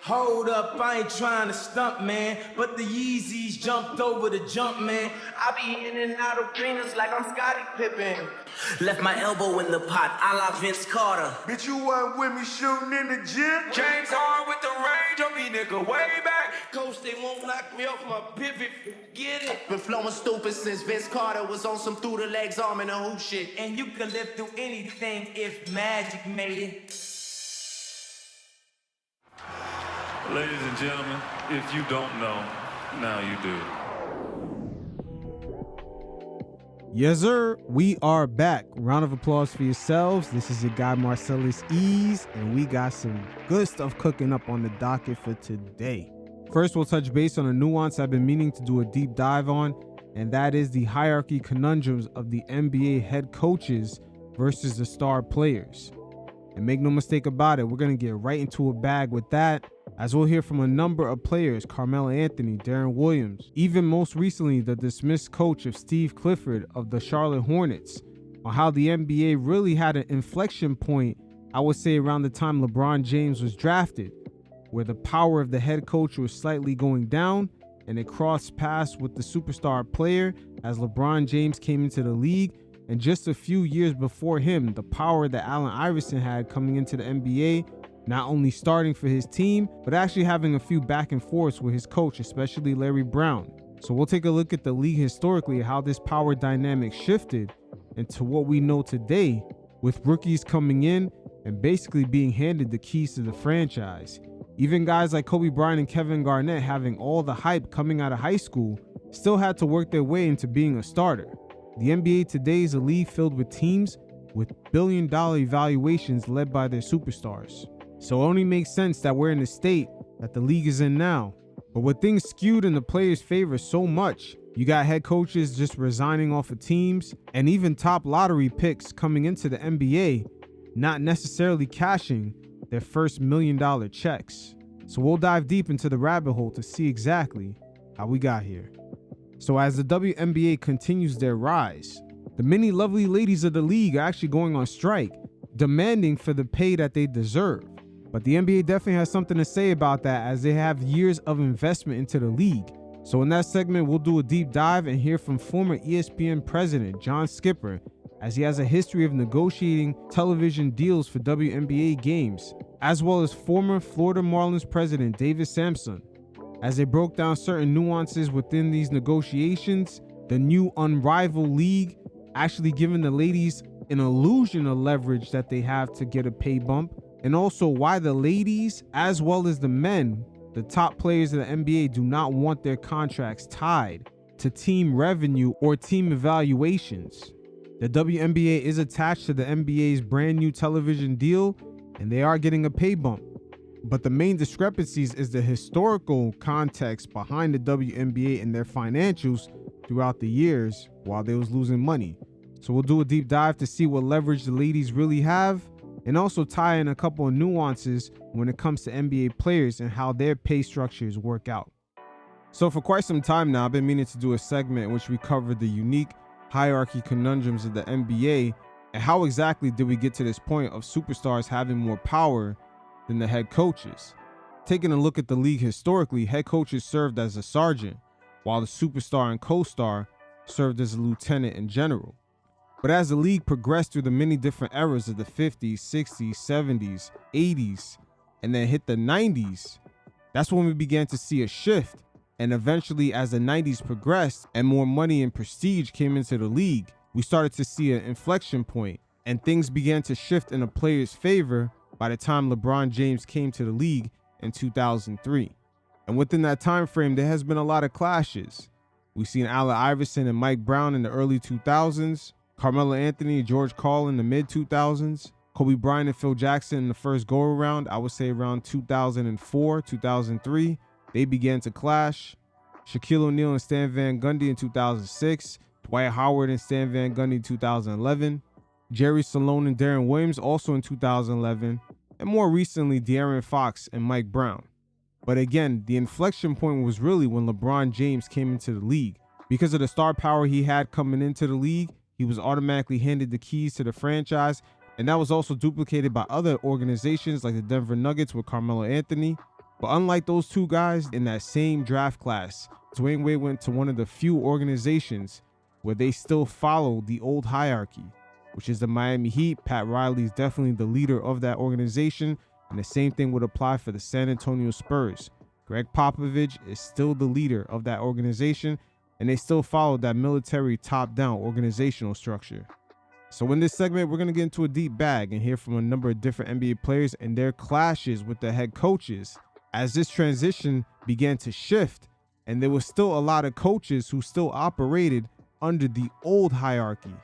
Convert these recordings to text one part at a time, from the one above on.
Hold up, I ain't trying to stump, man, but the Yeezys jumped over the jump, man. I be in and out of arenas like I'm Scottie Pippen. Left my elbow in the pot, a la Vince Carter. Bitch, you weren't with me shooting in the gym? James Harden with the range on me, nigga, way back. Coach, they won't knock me off my pivot, forget it. Been flowing stupid since Vince Carter was on some through the legs arm and a hoop shit. And you can live through anything if magic made it. Ladies and gentlemen, if you don't know, now you do. Yes, sir. We are back. Round of applause for yourselves. This is your guy, Marcellus Ease, and we got some good stuff cooking up on the docket for today. First, we'll touch base on a nuance I've been meaning to do a deep dive on, and that is the hierarchy conundrums of the NBA head coaches versus the star players. And make no mistake about it, we're going to get right into a bag with that, as we'll hear from a number of players, Carmelo Anthony, Deron Williams, even most recently the dismissed coach of Steve Clifford of the Charlotte Hornets, on how the NBA really had an inflection point, I would say around the time LeBron James was drafted, where the power of the head coach was slightly going down and it crossed paths with the superstar player as LeBron James came into the league. And just a few years before him, the power that Allen Iverson had coming into the NBA, not only starting for his team, but actually having a few back and forths with his coach, especially Larry Brown. So we'll take a look at the league historically, how this power dynamic shifted into what we know today, with rookies coming in and basically being handed the keys to the franchise. Even guys like Kobe Bryant and Kevin Garnett, having all the hype coming out of high school, still had to work their way into being a starter. The NBA today is a league filled with teams with billion-dollar evaluations led by their superstars. So it only makes sense that we're in the state that the league is in now. But with things skewed in the players' favor so much, you got head coaches just resigning off of teams, and even top lottery picks coming into the NBA not necessarily cashing their first $1 million checks. So we'll dive deep into the rabbit hole to see exactly how we got here. So as the WNBA continues their rise, the many lovely ladies of the league are actually going on strike, demanding for the pay that they deserve. But the NBA definitely has something to say about that, as they have years of investment into the league. So in that segment, we'll do a deep dive and hear from former ESPN president John Skipper, as he has a history of negotiating television deals for WNBA games, as well as former Florida Marlins president David Sampson, as they broke down certain nuances within these negotiations, the new unrivaled league actually giving the ladies an illusion of leverage that they have to get a pay bump, and also why the ladies, as well as the men, the top players of the NBA, do not want their contracts tied to team revenue or team evaluations. The WNBA is attached to the NBA's brand new television deal, and they are getting a pay bump. But the main discrepancies is the historical context behind the WNBA and their financials throughout the years while they was losing money. So we'll do a deep dive to see what leverage the ladies really have, and also tie in a couple of nuances when it comes to NBA players and how their pay structures work out. So for quite some time now, I've been meaning to do a segment in which we covered the unique hierarchy conundrums of the NBA, and how exactly did we get to this point of superstars having more power than the head coaches. Taking a look at the league historically, head coaches served as a sergeant, while the superstar and co-star served as a lieutenant and general. But as the league progressed through the many different eras of the 50s, 60s, 70s, 80s, and then hit the 90s, that's when we began to see a shift. And eventually, as the 90s progressed and more money and prestige came into the league, we started to see an inflection point, and things began to shift in a player's favor by the time LeBron James came to the league in 2003. And within that time frame, there has been a lot of clashes. We've seen Allen Iverson and Mike Brown in the early 2000s, Carmelo Anthony and George Karl in the mid 2000s, Kobe Bryant and Phil Jackson in the first go around, I would say around 2004, 2003, they began to clash. Shaquille O'Neal and Stan Van Gundy in 2006, Dwight Howard and Stan Van Gundy in 2011, Jerry Sloan and Deron Williams also in 2011, and more recently De'Aaron Fox and Mike Brown. But again, the inflection point was really when LeBron James came into the league. Because of the star power he had coming into the league, he was automatically handed the keys to the franchise, and that was also duplicated by other organizations like the Denver Nuggets with Carmelo Anthony, But unlike those two guys in that same draft class, Dwayne Wade went to one of the few organizations where they still follow the old hierarchy, which is the Miami Heat. Pat Riley is definitely the leader of that organization, and the same thing would apply for the San Antonio Spurs. Greg Popovich is still the leader of that organization, and they still follow that military top-down organizational structure. So in this segment, we're going to get into a deep bag and hear from a number of different NBA players and their clashes with the head coaches as this transition began to shift, and there was still a lot of coaches who still operated under the old hierarchy.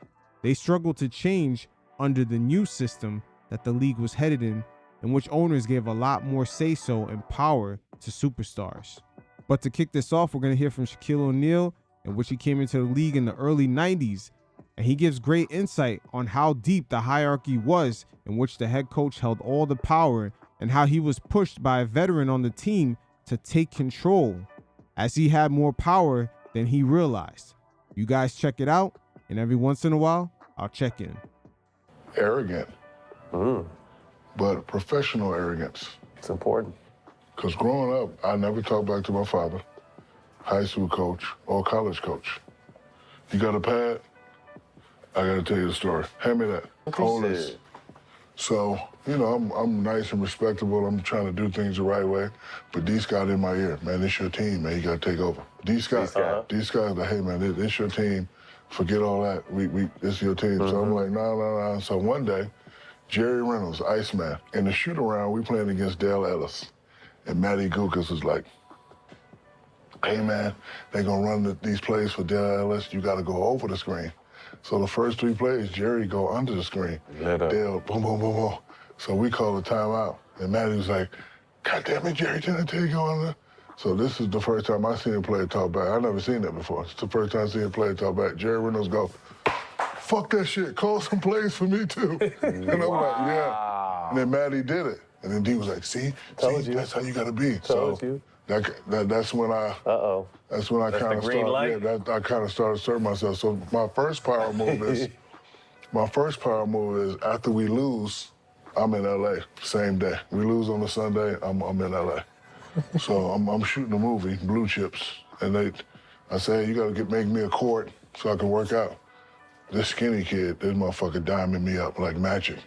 They struggled to change under the new system that the league was headed in which owners gave a lot more say-so and power to superstars. But to kick this off, we're going to hear from Shaquille O'Neal, in which he came into the league in the early 90s, and he gives great insight on how deep the hierarchy was in which the head coach held all the power and how he was pushed by a veteran on the team to take control as he had more power than he realized. You guys check it out, and every once in a while, I'll check in. Arrogant, but professional arrogance. It's important. Because growing up, I never talked back to my father, high school coach, or college coach. You got a pad? I gotta tell you the story. Hand me that. Hold this. So, you know, I'm nice and respectable. I'm trying to do things the right way. But these guys in my ear, man, it's your team, man. You gotta take over. These guys like, hey, man, it's your team. Forget all that. It's your team. So I'm like, nah. So one day, Jerry Reynolds, Iceman, in the shoot-around, we playing against Dale Ellis. And Matty Gukas was like, hey, man, they gonna run these plays for Dale Ellis. You gotta go over the screen. So the first 3 plays, Jerry go under the screen. Dale, boom, boom, boom, boom. So we call a timeout. And Matty was like, God damn it, Jerry, didn't I tell you go under? So this is the first time I seen a player talk back. I never seen that before. It's the first time I seen a player talk back. Jerry Reynolds go, fuck that shit, call some plays for me too. And I'm like, yeah. And then Matty did it. And then D was like, see, that's how you gotta be. So that's when I kind of started. I kind of started serving myself. So my first power move is after we lose, I'm in LA same day. We lose on a Sunday, I'm in LA. So I'm shooting a movie, Blue Chips, and I say, hey, you gotta make me a court so I can work out. This skinny kid, this motherfucker diming me up like magic.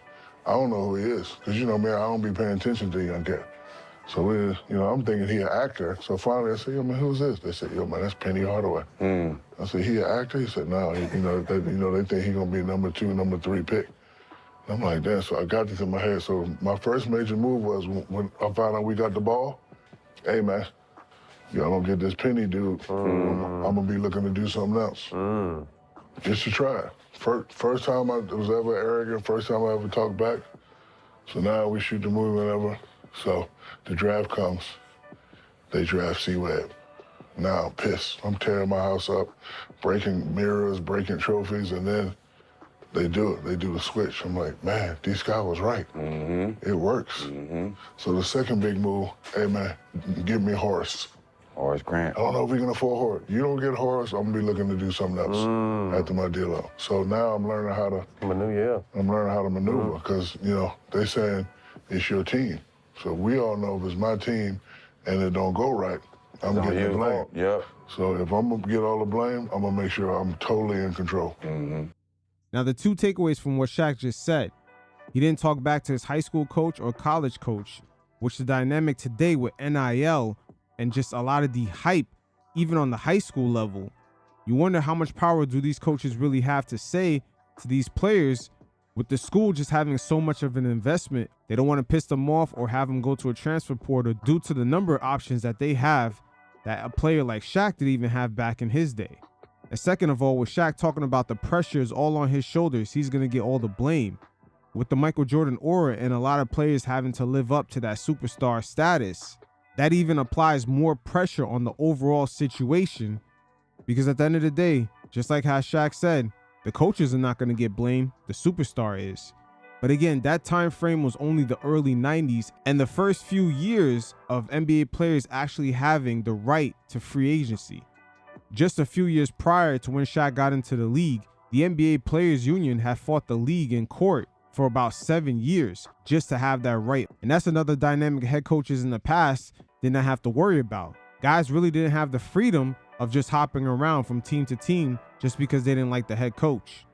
I don't know who he is, because you know me, I don't be paying attention to young cat. So I'm thinking he an actor. So finally I said, yo man, who's this? They said, yo man, that's Penny Hardaway. I said, he an actor? He said, no, they think he gonna be number 2, number 3 pick. I'm like, damn, so I got this in my head. So my first major move was when I found out we got the ball, hey man, y'all don't get this Penny dude, I'm gonna be looking to do something else. Just to try it. First time I was ever arrogant, first time I ever talked back. So now we shoot the movie whenever. So the draft comes, they draft C-Web. Now I'm pissed. I'm tearing my house up, breaking mirrors, breaking trophies, and then they do it. They do the switch. I'm like, man, this guy was right. It works. So the second big move, hey man, give me Horace. Horace Grant. I don't know if we can afford Horace. You don't get Horace, I'm gonna be looking to do something else after my deal out. So now I'm learning how to maneuver, because they saying it's your team. So we all know if it's my team and it don't go right, I'm getting the blame. Yep. So if I'm gonna get all the blame, I'm gonna make sure I'm totally in control. Now, the 2 takeaways from what Shaq just said: he didn't talk back to his high school coach or college coach, which the dynamic today with NIL and just a lot of the hype, even on the high school level, you wonder how much power do these coaches really have to say to these players, with the school just having so much of an investment. They don't want to piss them off or have them go to a transfer portal due to the number of options that they have that a player like Shaq didn't even have back in his day. And second of all, with Shaq talking about the pressures all on his shoulders, he's going to get all the blame. With the Michael Jordan aura and a lot of players having to live up to that superstar status, that even applies more pressure on the overall situation, because at the end of the day, just like how Shaq said, the coaches are not going to get blamed, the superstar is. But again, that time frame was only the early 90s and the first few years of NBA players actually having the right to free agency. Just a few years prior to when Shaq got into the league, the NBA Players Union had fought the league in court for about 7 years just to have that right. And that's another dynamic head coaches in the past did not have to worry about. Guys really didn't have the freedom of just hopping around from team to team just because they didn't like the head coach.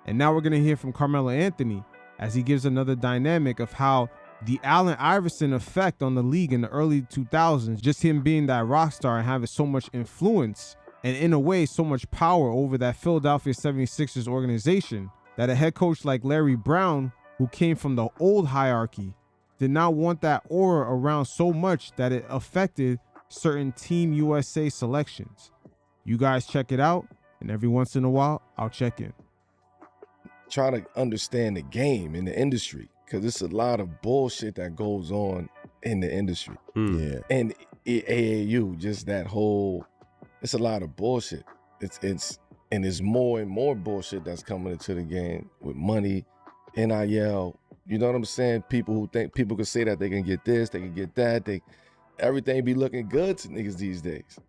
And now we're going to hear from Carmelo Anthony as he gives another dynamic of how the Allen Iverson effect on the league in the early 2000s, just him being that rock star and having so much influence and in a way so much power over that Philadelphia 76ers organization, that a head coach like Larry Brown, who came from the old hierarchy, did not want that aura around so much that it affected certain Team USA selections. You guys check it out, and every once in a while, I'll check in. Try to understand the game in the industry, because it's a lot of bullshit that goes on in the industry. Yeah. And AAU, just that whole, it's a lot of bullshit. And there's more and more bullshit that's coming into the game with money, NIL. You know what I'm saying? People who think people can say that they can get this, they can get that. Everything be looking good to niggas these days.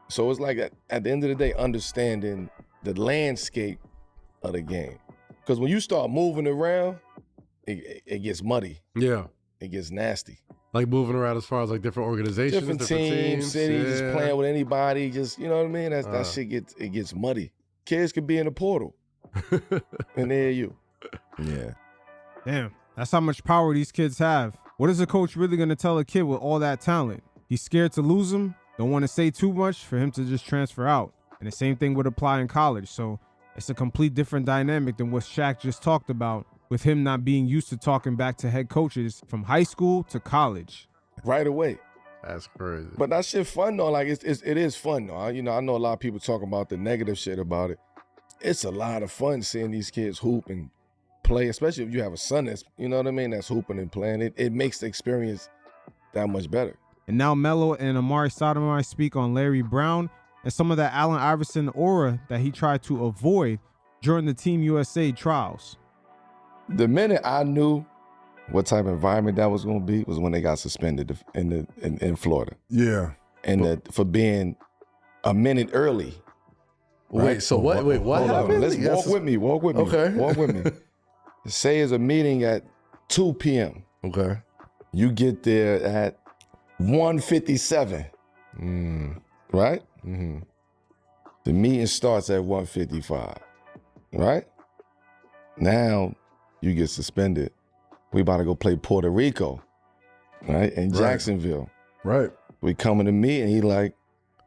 So it's like at the end of the day, understanding the landscape of the game. Because when you start moving around, it gets muddy. Yeah. It gets nasty. Like moving around as far as like different organizations, Different teams, cities, just playing with anybody, just, you know what I mean? That shit gets muddy. Kids could be in the portal. And there you. Yeah. Damn, that's how much power these kids have. What is a coach really going to tell a kid with all that talent? He's scared to lose him, don't want to say too much for him to just transfer out. And the same thing would apply in college. So it's a complete different dynamic than what Shaq just talked about, with him not being used to talking back to head coaches from high school to college. Right away. That's crazy. But that shit fun though. Like it is fun though. You know, I know a lot of people talking about the negative shit about it. It's a lot of fun seeing these kids hoop and play, especially if you have a son that's, you know what I mean, that's hooping and playing. It makes the experience that much better. And now Melo and Amare Stoudemire speak on Larry Brown and some of that Allen Iverson aura that he tried to avoid during the Team USA trials. The minute I knew what type of environment that was going to be was when they got suspended in Florida. Yeah. And for being a minute early. Wait, right? so what? Wait, what happened? Let's walk with me. Okay. Walk with me. Say it's a meeting at 2 p.m. Okay. You get there at 1:57. Right? Mm-hmm. The meeting starts at 1:55. Right? Now you get suspended. We about to go play Puerto Rico. Right? In Jacksonville. Right. We coming to me and he like,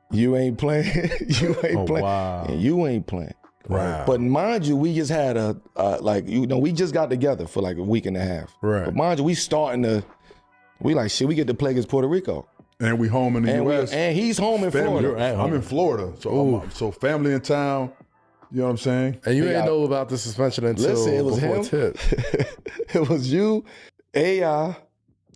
you ain't playing. You ain't playing. Wow. And you ain't playing. Wow. But mind you, we just had we just got together for like a week and a half. Right. But mind you, we like, shit, we get to play against Puerto Rico. And we home in the U.S. And he's home in Florida. I'm in Florida. So family in town. You know what I'm saying? And you didn't know about the suspension until it was before him. it hit. It was you, AI,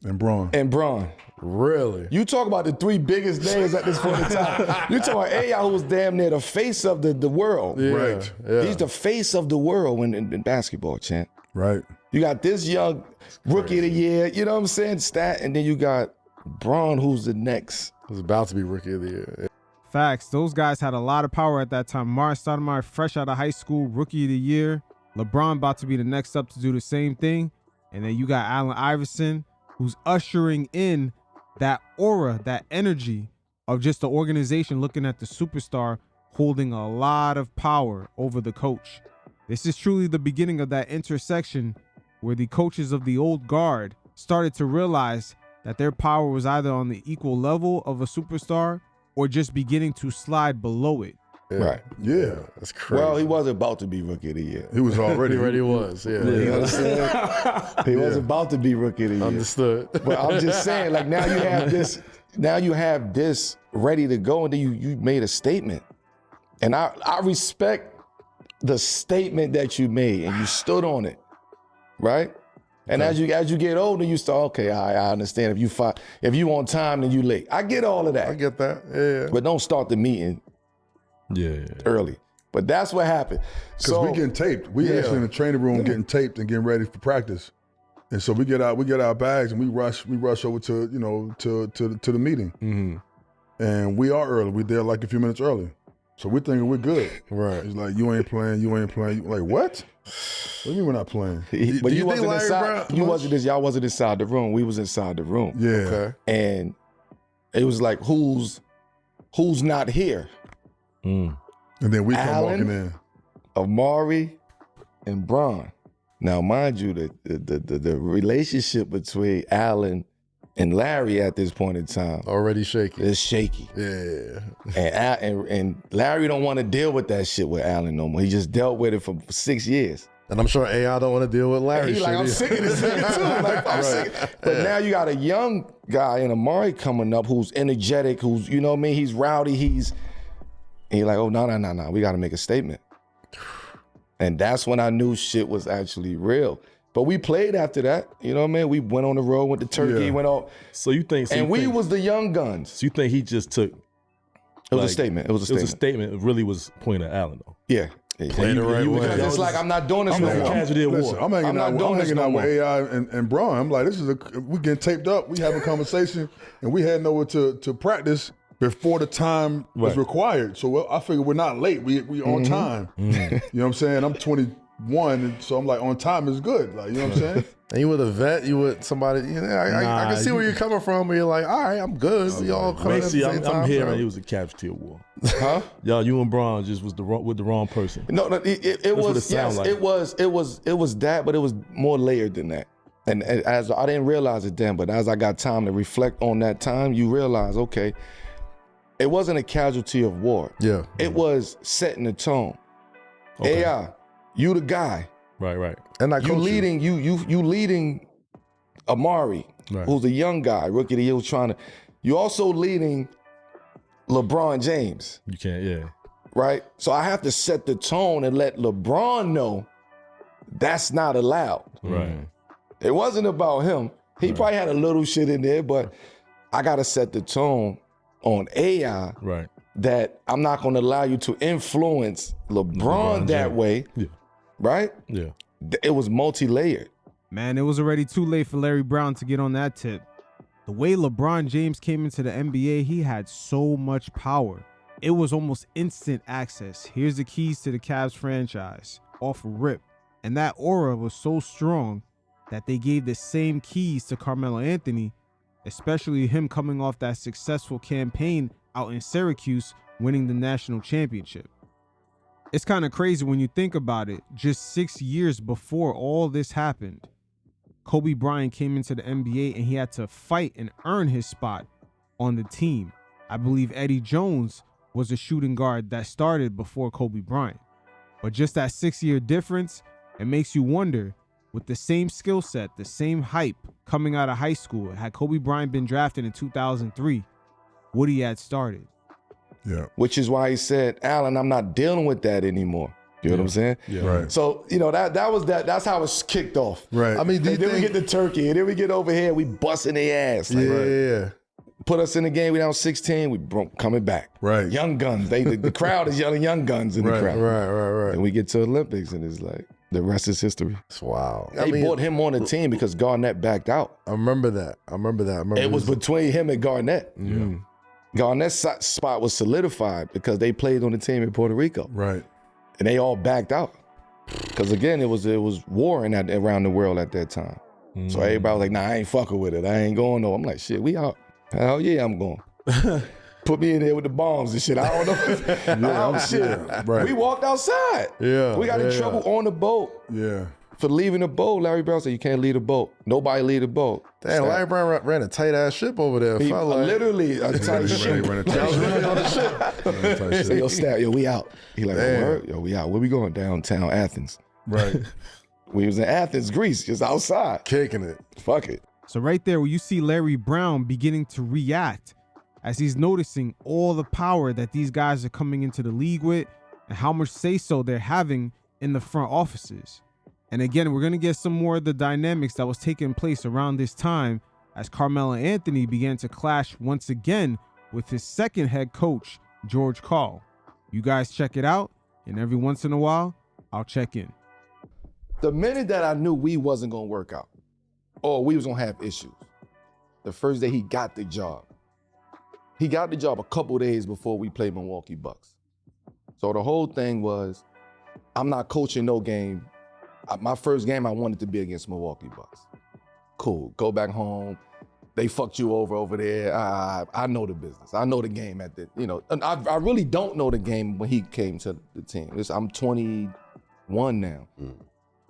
And Braun. Really? You talk about the three biggest names at this point in time. You talk about AI, who was damn near the face of the world. Yeah. Right. Yeah. He's the face of the world in basketball, champ. Right. You got this young rookie of the year, you know what I'm saying, stat, and then you got Braun, who's the next. It was about to be rookie of the year. Facts. Those guys had a lot of power at that time. Amare Stoudemire, fresh out of high school, rookie of the year. LeBron about to be the next up to do the same thing. And then you got Allen Iverson, who's ushering in that aura, that energy of just the organization looking at the superstar holding a lot of power over the coach. This is truly the beginning of that intersection where the coaches of the old guard started to realize that their power was either on the equal level of a superstar or just beginning to slide below it. Yeah. Right. Yeah. That's crazy. Well, he wasn't about to be rookie of the year. He was already. He already was. Yeah. You know what I'm saying? He was about to be rookie of the year. Understood. But I'm just saying, like, now you have this ready to go, and then you made a statement. And I respect the statement that you made, and you stood on it, right? And as you get older, you start, okay, I understand. If you on time, then you late. I get all of that. I get that. Yeah. But don't start the meeting early. But that's what happened. Because we getting taped. We actually in the training room getting taped and getting ready for practice. And so we get our bags and we rush over to the meeting. Mm-hmm. And we are early. We there like a few minutes early. So we're thinking we're good. Right. He's like, you ain't playing. Like, what? What do you mean we're not playing? But you think wasn't Larry inside. Brown You much? wasn't. Y'all wasn't inside the room. We was inside the room. Yeah. Okay. And It was like, who's not here? And then we come Allen, walking in. Amare, and Bron. Now, mind you, the relationship between Allen and Larry at this point in time Already shaky. is shaky. Yeah. And Larry don't want to deal with that shit with Allen no more. He just dealt with it for 6 years. And I'm sure AI don't want to deal with Larry. He like, I'm sick of this nigga too. Like, I'm sick. But now you got a young guy in Amare coming up who's energetic, who's, you know what I mean? He's rowdy. And he's like, oh, no. We got to make a statement. And that's when I knew shit was actually real. But we played after that. You know what I mean? We went on the road, went to Turkey, went off. So you think... And we was the young guns. So you think he just took... It was a statement. It was a statement. It really was pointing at Allen, though. Yeah. Playing the right way. Because it's like, I'm not doing this no more. Casualty of war. I'm hanging out with AI and Bron. I'm like, we getting taped up. We have a conversation, and we had nowhere to practice before the time was required. So I figured we're not late. We on time. You know what I'm saying? I'm 21, and so I'm like, on time is good. Like, you know what I'm saying? And you with a vet, you with somebody, you know, I can see where you're coming from. Where you're like, all right, I'm good. We all coming at the same time. I'm hearing he was a casualty of war. Huh? Y'all, you and Bron just was with the wrong person. No, it was, yes, like. It was that, but it was more layered than that. And as I didn't realize it then, but as I got time to reflect on that time, you realize, okay, it wasn't a casualty of war. Yeah. It was setting the tone. Okay. AI, you the guy. Right. And you leading Amare, who's a young guy, rookie of the year, who's trying to. You also leading LeBron James. You can't, yeah. Right? So I have to set the tone and let LeBron know that's not allowed. Right. It wasn't about him. He probably had a little shit in there, but I gotta set the tone on AI. Right. That I'm not gonna allow you to influence LeBron that way. Yeah. Right? Yeah. It was multi-layered. Man, it was already too late for Larry Brown to get on that tip. The way LeBron James came into the NBA, he had so much power. It was almost instant access. Here's the keys to the Cavs franchise, off rip. And that aura was so strong that they gave the same keys to Carmelo Anthony, especially him coming off that successful campaign out in Syracuse, winning the national championship. It's kind of crazy when you think about it. Just 6 years before all this happened, Kobe Bryant came into the NBA and he had to fight and earn his spot on the team. I believe Eddie Jones was a shooting guard that started before Kobe Bryant. But just that 6-year difference, it makes you wonder, with the same skill set, the same hype coming out of high school, had Kobe Bryant been drafted in 2003, would he had started? Yeah. Which is why he said, Allen, I'm not dealing with that anymore. You know what I'm saying? Yeah. Right. So, you know, that's how it's kicked off. Right. I mean, And then we get to Turkey, and then we get over here, we busting their ass. Like, yeah. put us in the game, we down 16, we coming back. Right. Young guns. The crowd is yelling young guns in the crowd. Right. And we get to Olympics, and it's like, the rest is history. It's wild. They brought him on the team because Garnett backed out. I remember that. It was between him and Garnett. Yeah. Garnett's spot was solidified because they played on the team in Puerto Rico. Right. And they all backed out. Because again, it was war around the world at that time. So everybody was like, nah, I ain't fucking with it. I ain't going no. I'm like, shit, we out. Hell yeah, I'm going. Put me in there with the bombs and shit. I don't know. Shit. Right. We walked outside. Yeah. We got in trouble on the boat. Yeah. For leaving the boat. Larry Brown said, you can't leave the boat. Nobody leave the boat. Damn, Larry Brown ran a tight ass ship over there. He, Felt like literally a tight ship. Ran a tight ship. Say, yo, Stab, yo, we out. He like, word? Yo, we out. Where we going? Downtown Athens. Right. We was in Athens, Greece, just outside. kicking it. Fuck it. So right there, where you see Larry Brown beginning to react as he's noticing all the power that these guys are coming into the league with and how much say-so they're having in the front offices. And again, we're going to get some more of the dynamics that was taking place around this time as Carmelo Anthony began to clash once again with his second head coach, George Karl. You guys check it out, and every once in a while, I'll check in. The minute that I knew we wasn't going to work out or we was going to have issues, the first day he got the job. He got the job a couple days before we played Milwaukee Bucks. So the whole thing was, I'm not coaching no game. My first game, I wanted to be against Milwaukee Bucks. Cool, go back home. they fucked you over there. I know the business. I know the game at the, and I really don't know the game when he came to the team. I'm 21 now.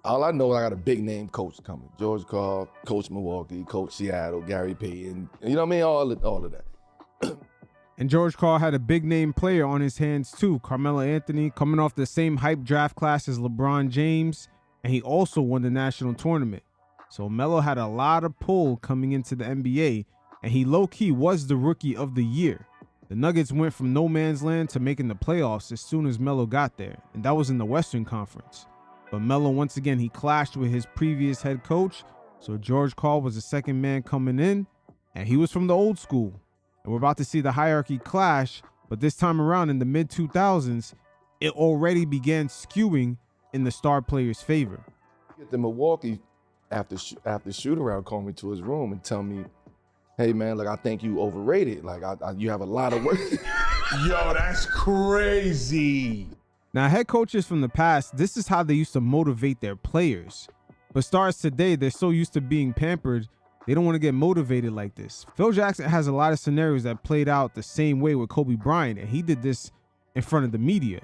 All I know, I got a big name coach coming. George Carl, Coach Milwaukee, Coach Seattle, Gary Payton. You know what I mean? All of that. And George Karl had a big name player on his hands too, Carmelo Anthony, coming off the same hype draft class as LeBron James, and he also won the national tournament. So Melo had a lot of pull coming into the NBA, and he low-key was the rookie of the year. The Nuggets went from no man's land to making the playoffs as soon as Melo got there, and that was in the Western Conference. But Melo, once again, he clashed with his previous head coach, so George Karl was the second man coming in, and he was from the old school. And we're about to see the hierarchy clash, but this time around in the mid-2000s, it already began skewing in the star player's favor. Get to Milwaukee after shoot-around, call me to his room and tell me, hey, man, like, I think you overrated. Like, you have a lot of work. Yo, that's crazy. Now, head coaches from the past, this is how they used to motivate their players. But stars today, they're so used to being pampered, they don't want to get motivated like this. Phil Jackson has a lot of scenarios that played out the same way with Kobe Bryant, and he did this in front of the media.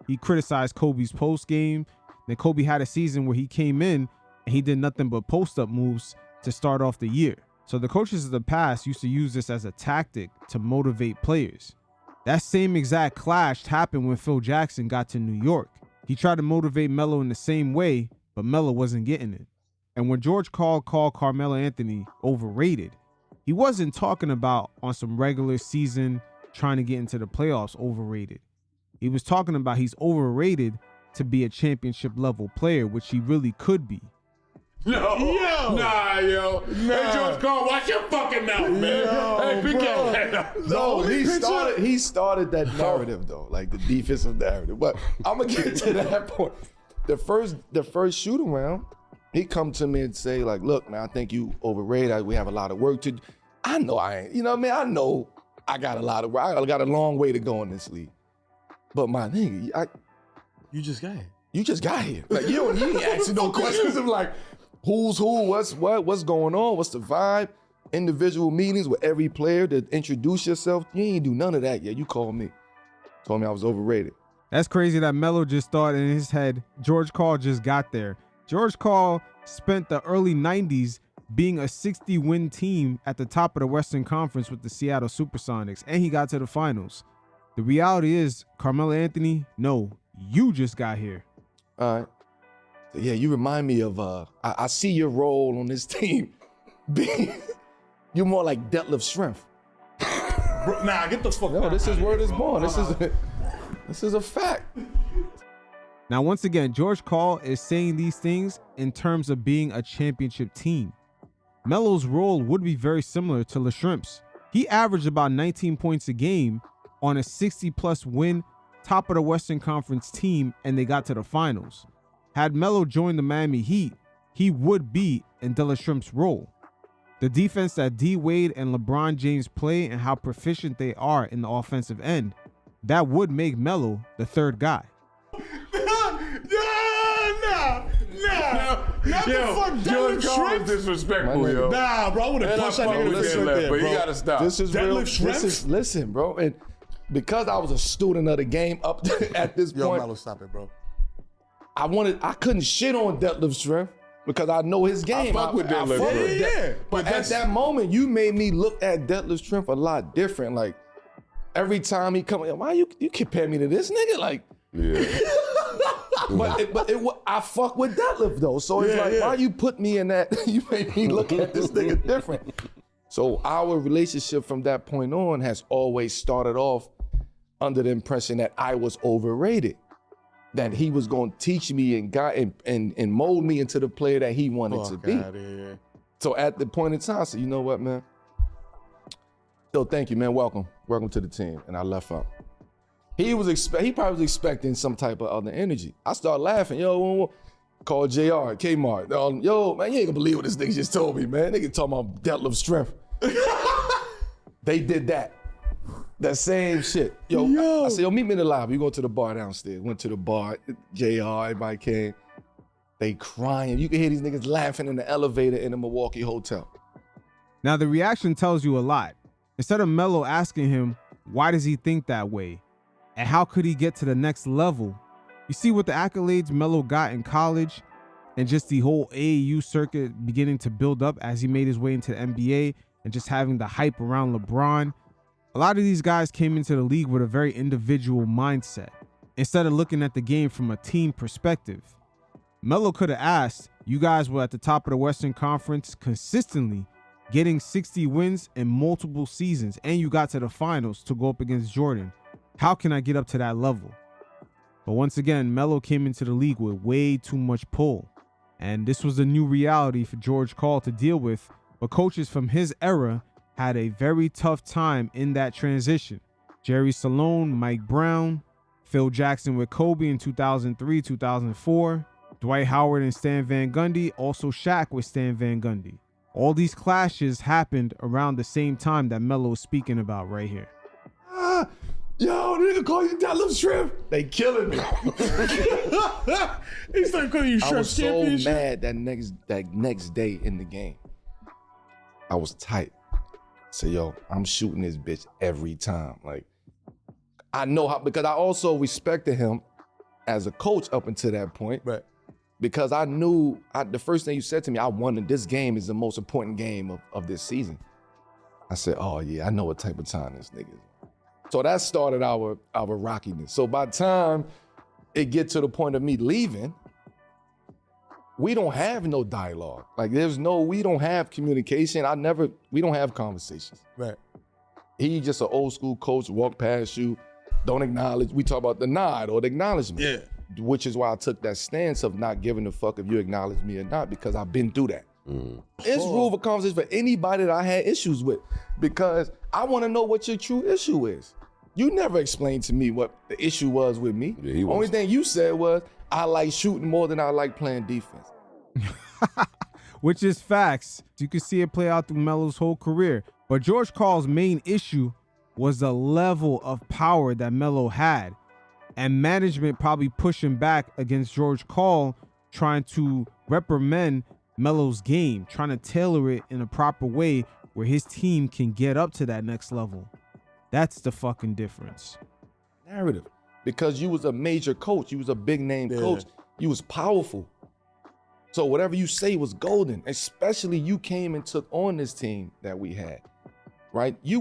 He criticized Kobe's post game. Then Kobe had a season where he came in and he did nothing but post-up moves to start off the year. So the coaches of the past used to use this as a tactic to motivate players. That same exact clash happened when Phil Jackson got to New York. He tried to motivate Melo in the same way, but Melo wasn't getting it. And when George Karl called Carmelo Anthony overrated, he wasn't talking about on some regular season trying to get into the playoffs overrated. He was talking about he's overrated to be a championship level player, which he really could be. Yo. Hey, George Karl, watch your fucking mouth, man. Hey, pick your head up. No, he started that narrative though, like the defensive narrative. But I'm gonna get to that point. The first shoot around, he come to me and say like, look, man, I think you overrated. We have a lot of work to do. I know I ain't, you know what I mean? I know I got a lot of work. I got a long way to go in this league. But my nigga, You just got here. you just got here. Like you ain't asking no questions of like, who's who, what's going on, what's the vibe, individual meetings with every player to introduce yourself. You ain't do none of that yet. You called me. Told me I was overrated. That's crazy that Melo just thought in his head, George Karl just got there. George Karl spent the early 90s being a 60-win team at the top of the Western Conference with the Seattle Supersonics, and he got to the finals. The reality is, Carmelo Anthony, no, you just got here. All right. So yeah, you remind me of, I see your role on this team being, you're more like Detlef Strength. Bro, nah, get the fuck out. No, this is word is born. This is a fact. Now, once again, George Karl is saying these things in terms of being a championship team. Melo's role would be very similar to LaShrimp's. He averaged about 19 points a game on a 60-plus win, top of the Western Conference team, and they got to the finals. Had Melo joined the Miami Heat, he would be in LaShrimp's role. The defense that D. Wade and LeBron James play and how proficient they are in the offensive end, that would make Melo the third guy. George Karl is disrespectful, yo. Nah, bro, I would have punched that nigga in the face right there, bro. You gotta stop. This is real. Listen, bro, and because I was a student of the game up at this Yo, point, Melo, stop it, bro. I couldn't shit on Detlef Strength because I know his game. I fuck with Detlef. Yeah. But at that moment, you made me look at Detlef Strength a lot different. Like every time he come, why you compare me to this nigga? Like, Yeah. I fuck with Detlef though. So it's why you put me in that? You made me look at this nigga different. So our relationship from that point on has always started off under the impression that I was overrated, that he was going to teach me and mold me into the player that he wanted to be. So at the point in time, I said, you know what, man? Yo, thank you, man. Welcome to the team. And I left out. He probably was expecting some type of other energy. I started laughing. Yo, call JR, Kmart. Yo, man, you ain't gonna believe what this nigga just told me, man. Nigga talking about Detlef Strength. They did that. That same shit. Yo. I said, yo, meet me in the lobby. We go to the bar downstairs. Went to the bar. JR, everybody came. They crying. You can hear these niggas laughing in the elevator in the Milwaukee hotel. Now, the reaction tells you a lot. Instead of Melo asking him, why does he think that way? And how could he get to the next level? You see what the accolades Melo got in college and just the whole AAU circuit beginning to build up as he made his way into the NBA and just having the hype around LeBron. A lot of these guys came into the league with a very individual mindset instead of looking at the game from a team perspective. Melo could have asked, you guys were at the top of the Western Conference consistently, getting 60 wins in multiple seasons, and you got to the finals to go up against Jordan. How can I get up to that level? But once again, Melo came into the league with way too much pull. And this was a new reality for George Karl to deal with, but coaches from his era had a very tough time in that transition. Jerry Salone, Mike Brown, Phil Jackson with Kobe in 2003, 2004, Dwight Howard and Stan Van Gundy, also Shaq with Stan Van Gundy. All these clashes happened around the same time that Melo is speaking about right here. Yo, nigga call you Deadlift Shrimp. They killing me. He started calling you Shrimp. I was so Championship. mad that next day in the game. I was tight. So yo, I'm shooting this bitch every time. Like, I know how, because I also respected him as a coach up until that point. Right. Because I knew, the first thing you said to me, I wanted this game is the most important game of this season. I said, oh yeah, I know what type of time this nigga is. So that started our rockiness. So by the time it get to the point of me leaving, we don't have no dialogue. Like we don't have communication. We don't have conversations. Right. He just an old school coach, walk past you, don't acknowledge. We talk about the nod or the acknowledgement. Yeah. Which is why I took that stance of not giving a fuck if you acknowledge me or not, because I've been through that. It's rule of conversation for anybody that I had issues with, because I want to know what your true issue is. You never explained to me what the issue was with me. Yeah, only thing you said was, I like shooting more than I like playing defense. Which is facts. You can see it play out through Melo's whole career. But George Karl's main issue was the level of power that Melo had. And management probably pushing back against George Karl, trying to reprimand Melo's game, trying to tailor it in a proper way where his team can get up to that next level. That's the fucking difference. Narrative. Because you was a major coach. You was a big name coach. You was powerful. So whatever you say was golden, especially you came and took on this team that we had, right? You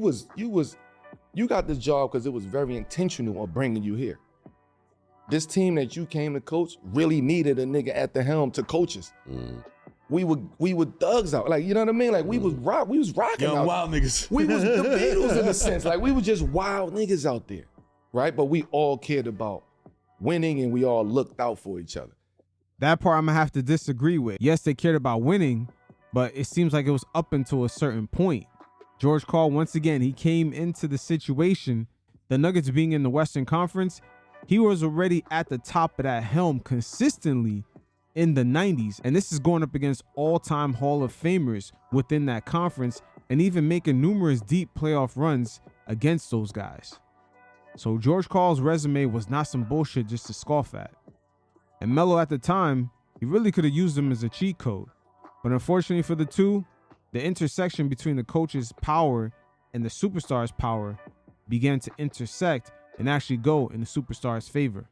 got this job because it was very intentional of bringing you here. This team that you came to coach really needed a nigga at the helm to coach us. We were thugs out, like, you know what I mean? Like we was rocking Young out. wild niggas. We was the Beatles in a sense. Like we were just wild niggas out there, right? But we all cared about winning and we all looked out for each other. That part I'm gonna have to disagree with. Yes, they cared about winning, but it seems like it was up until a certain point. George Karl, once again, he came into the situation, the Nuggets being in the Western Conference, he was already at the top of that helm consistently in the 90s. And this is going up against all-time Hall of Famers within that conference and even making numerous deep playoff runs against those guys. So George Karl's resume was not some bullshit just to scoff at. And Melo at the time, he really could have used him as a cheat code. But unfortunately for the two, the intersection between the coach's power and the superstar's power began to intersect and actually go in the superstar's favor.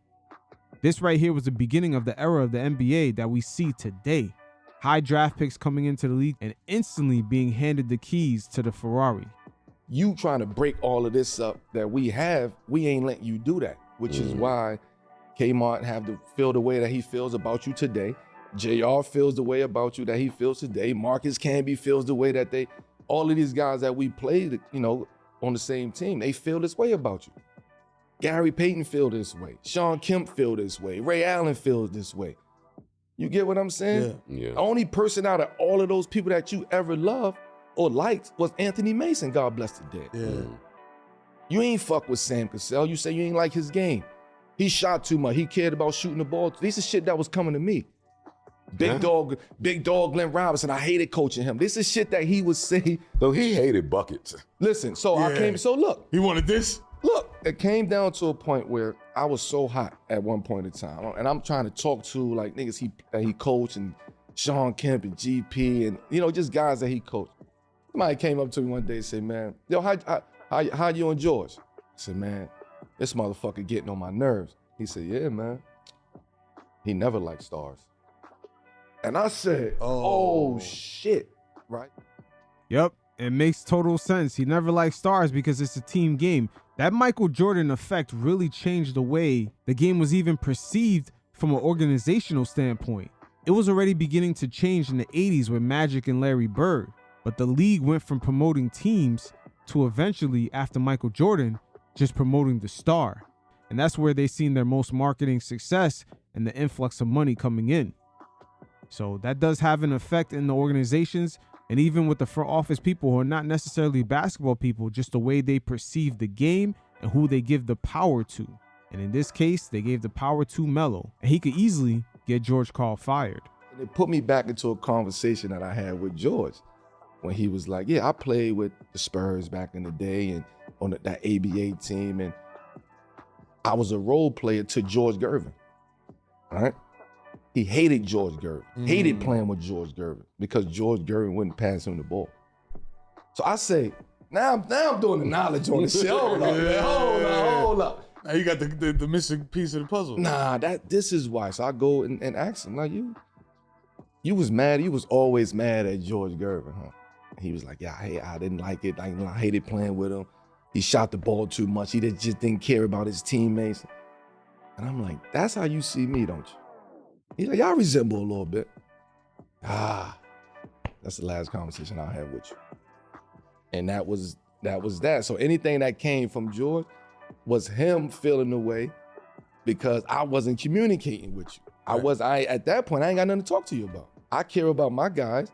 This right here was the beginning of the era of the NBA that we see today. High draft picks coming into the league and instantly being handed the keys to the Ferrari. You trying to break all of this up that we have, we ain't letting you do that, which is why Kmart have to feel the way that he feels about you today. JR feels the way about you that he feels today. Marcus Camby feels the way that all of these guys that we played, on the same team, they feel this way about you. Gary Payton feel this way. Sean Kemp feel this way. Ray Allen feels this way. You get what I'm saying? Yeah. The only person out of all of those people that you ever loved or liked was Anthony Mason, God bless the dead. Yeah. You ain't fuck with Sam Cassell. You say you ain't like his game. He shot too much. He cared about shooting the ball. This is shit that was coming to me. Big dog Glenn Robinson, I hated coaching him. This is shit that he would say. So he hated buckets. Listen, look. He wanted this? Look, it came down to a point where I was so hot at one point in time. And I'm trying to talk to like niggas that he coached and Sean Kemp and GP and, just guys that he coached. Somebody came up to me one day and said, man, yo, how you and George? I said, man, this motherfucker getting on my nerves. He said, yeah, man. He never liked stars. And I said, oh shit, right? Yep, it makes total sense. He never liked stars because it's a team game. That Michael Jordan effect really changed the way the game was even perceived from an organizational standpoint. It was already beginning to change in the 80s with Magic and Larry Bird, but the league went from promoting teams to eventually, after Michael Jordan, just promoting the star. And that's where they seen their most marketing success and the influx of money coming in. So that does have an effect in the organizations, and even with the front office people who are not necessarily basketball people, just the way they perceive the game and who they give the power to. And in this case, they gave the power to Melo, and he could easily get George Karl fired. And it put me back into a conversation that I had with George when he was like, yeah, I played with the Spurs back in the day and on that ABA team, and I was a role player to George Gervin, right? He hated George Gervin, hated playing with George Gervin because George Gervin wouldn't pass him the ball. So I say, now I'm doing the knowledge on the shit. Hold up, man. Hold up. Now you got the missing piece of the puzzle. Nah, this is why. So I go and ask him, like, you was mad. You was always mad at George Gervin, huh? He was like, yeah, I didn't like it. I hated playing with him. He shot the ball too much. He just didn't care about his teammates. And I'm like, that's how you see me, don't you? He's like, y'all resemble a little bit. That's the last conversation I had with you. And that was that. So anything that came from George was him feeling the way because I wasn't communicating with you. Right. At that point, I ain't got nothing to talk to you about. I care about my guys.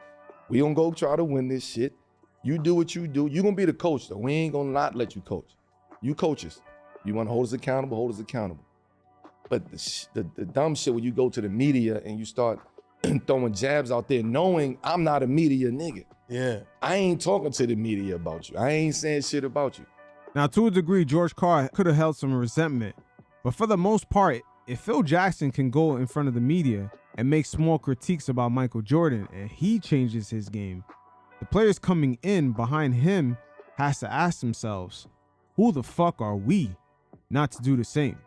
We gonna go try to win this shit. You do what you do. You gonna be the coach though. We ain't gonna not let you coach. You coaches. You wanna hold us accountable, hold us accountable. But the dumb shit when you go to the media and you start throwing jabs out there knowing I'm not a media nigga. Yeah. I ain't talking to the media about you. I ain't saying shit about you. Now, to a degree, George Karl could have held some resentment. But for the most part, if Phil Jackson can go in front of the media and make small critiques about Michael Jordan and he changes his game, the players coming in behind him has to ask themselves, who the fuck are we not to do the same?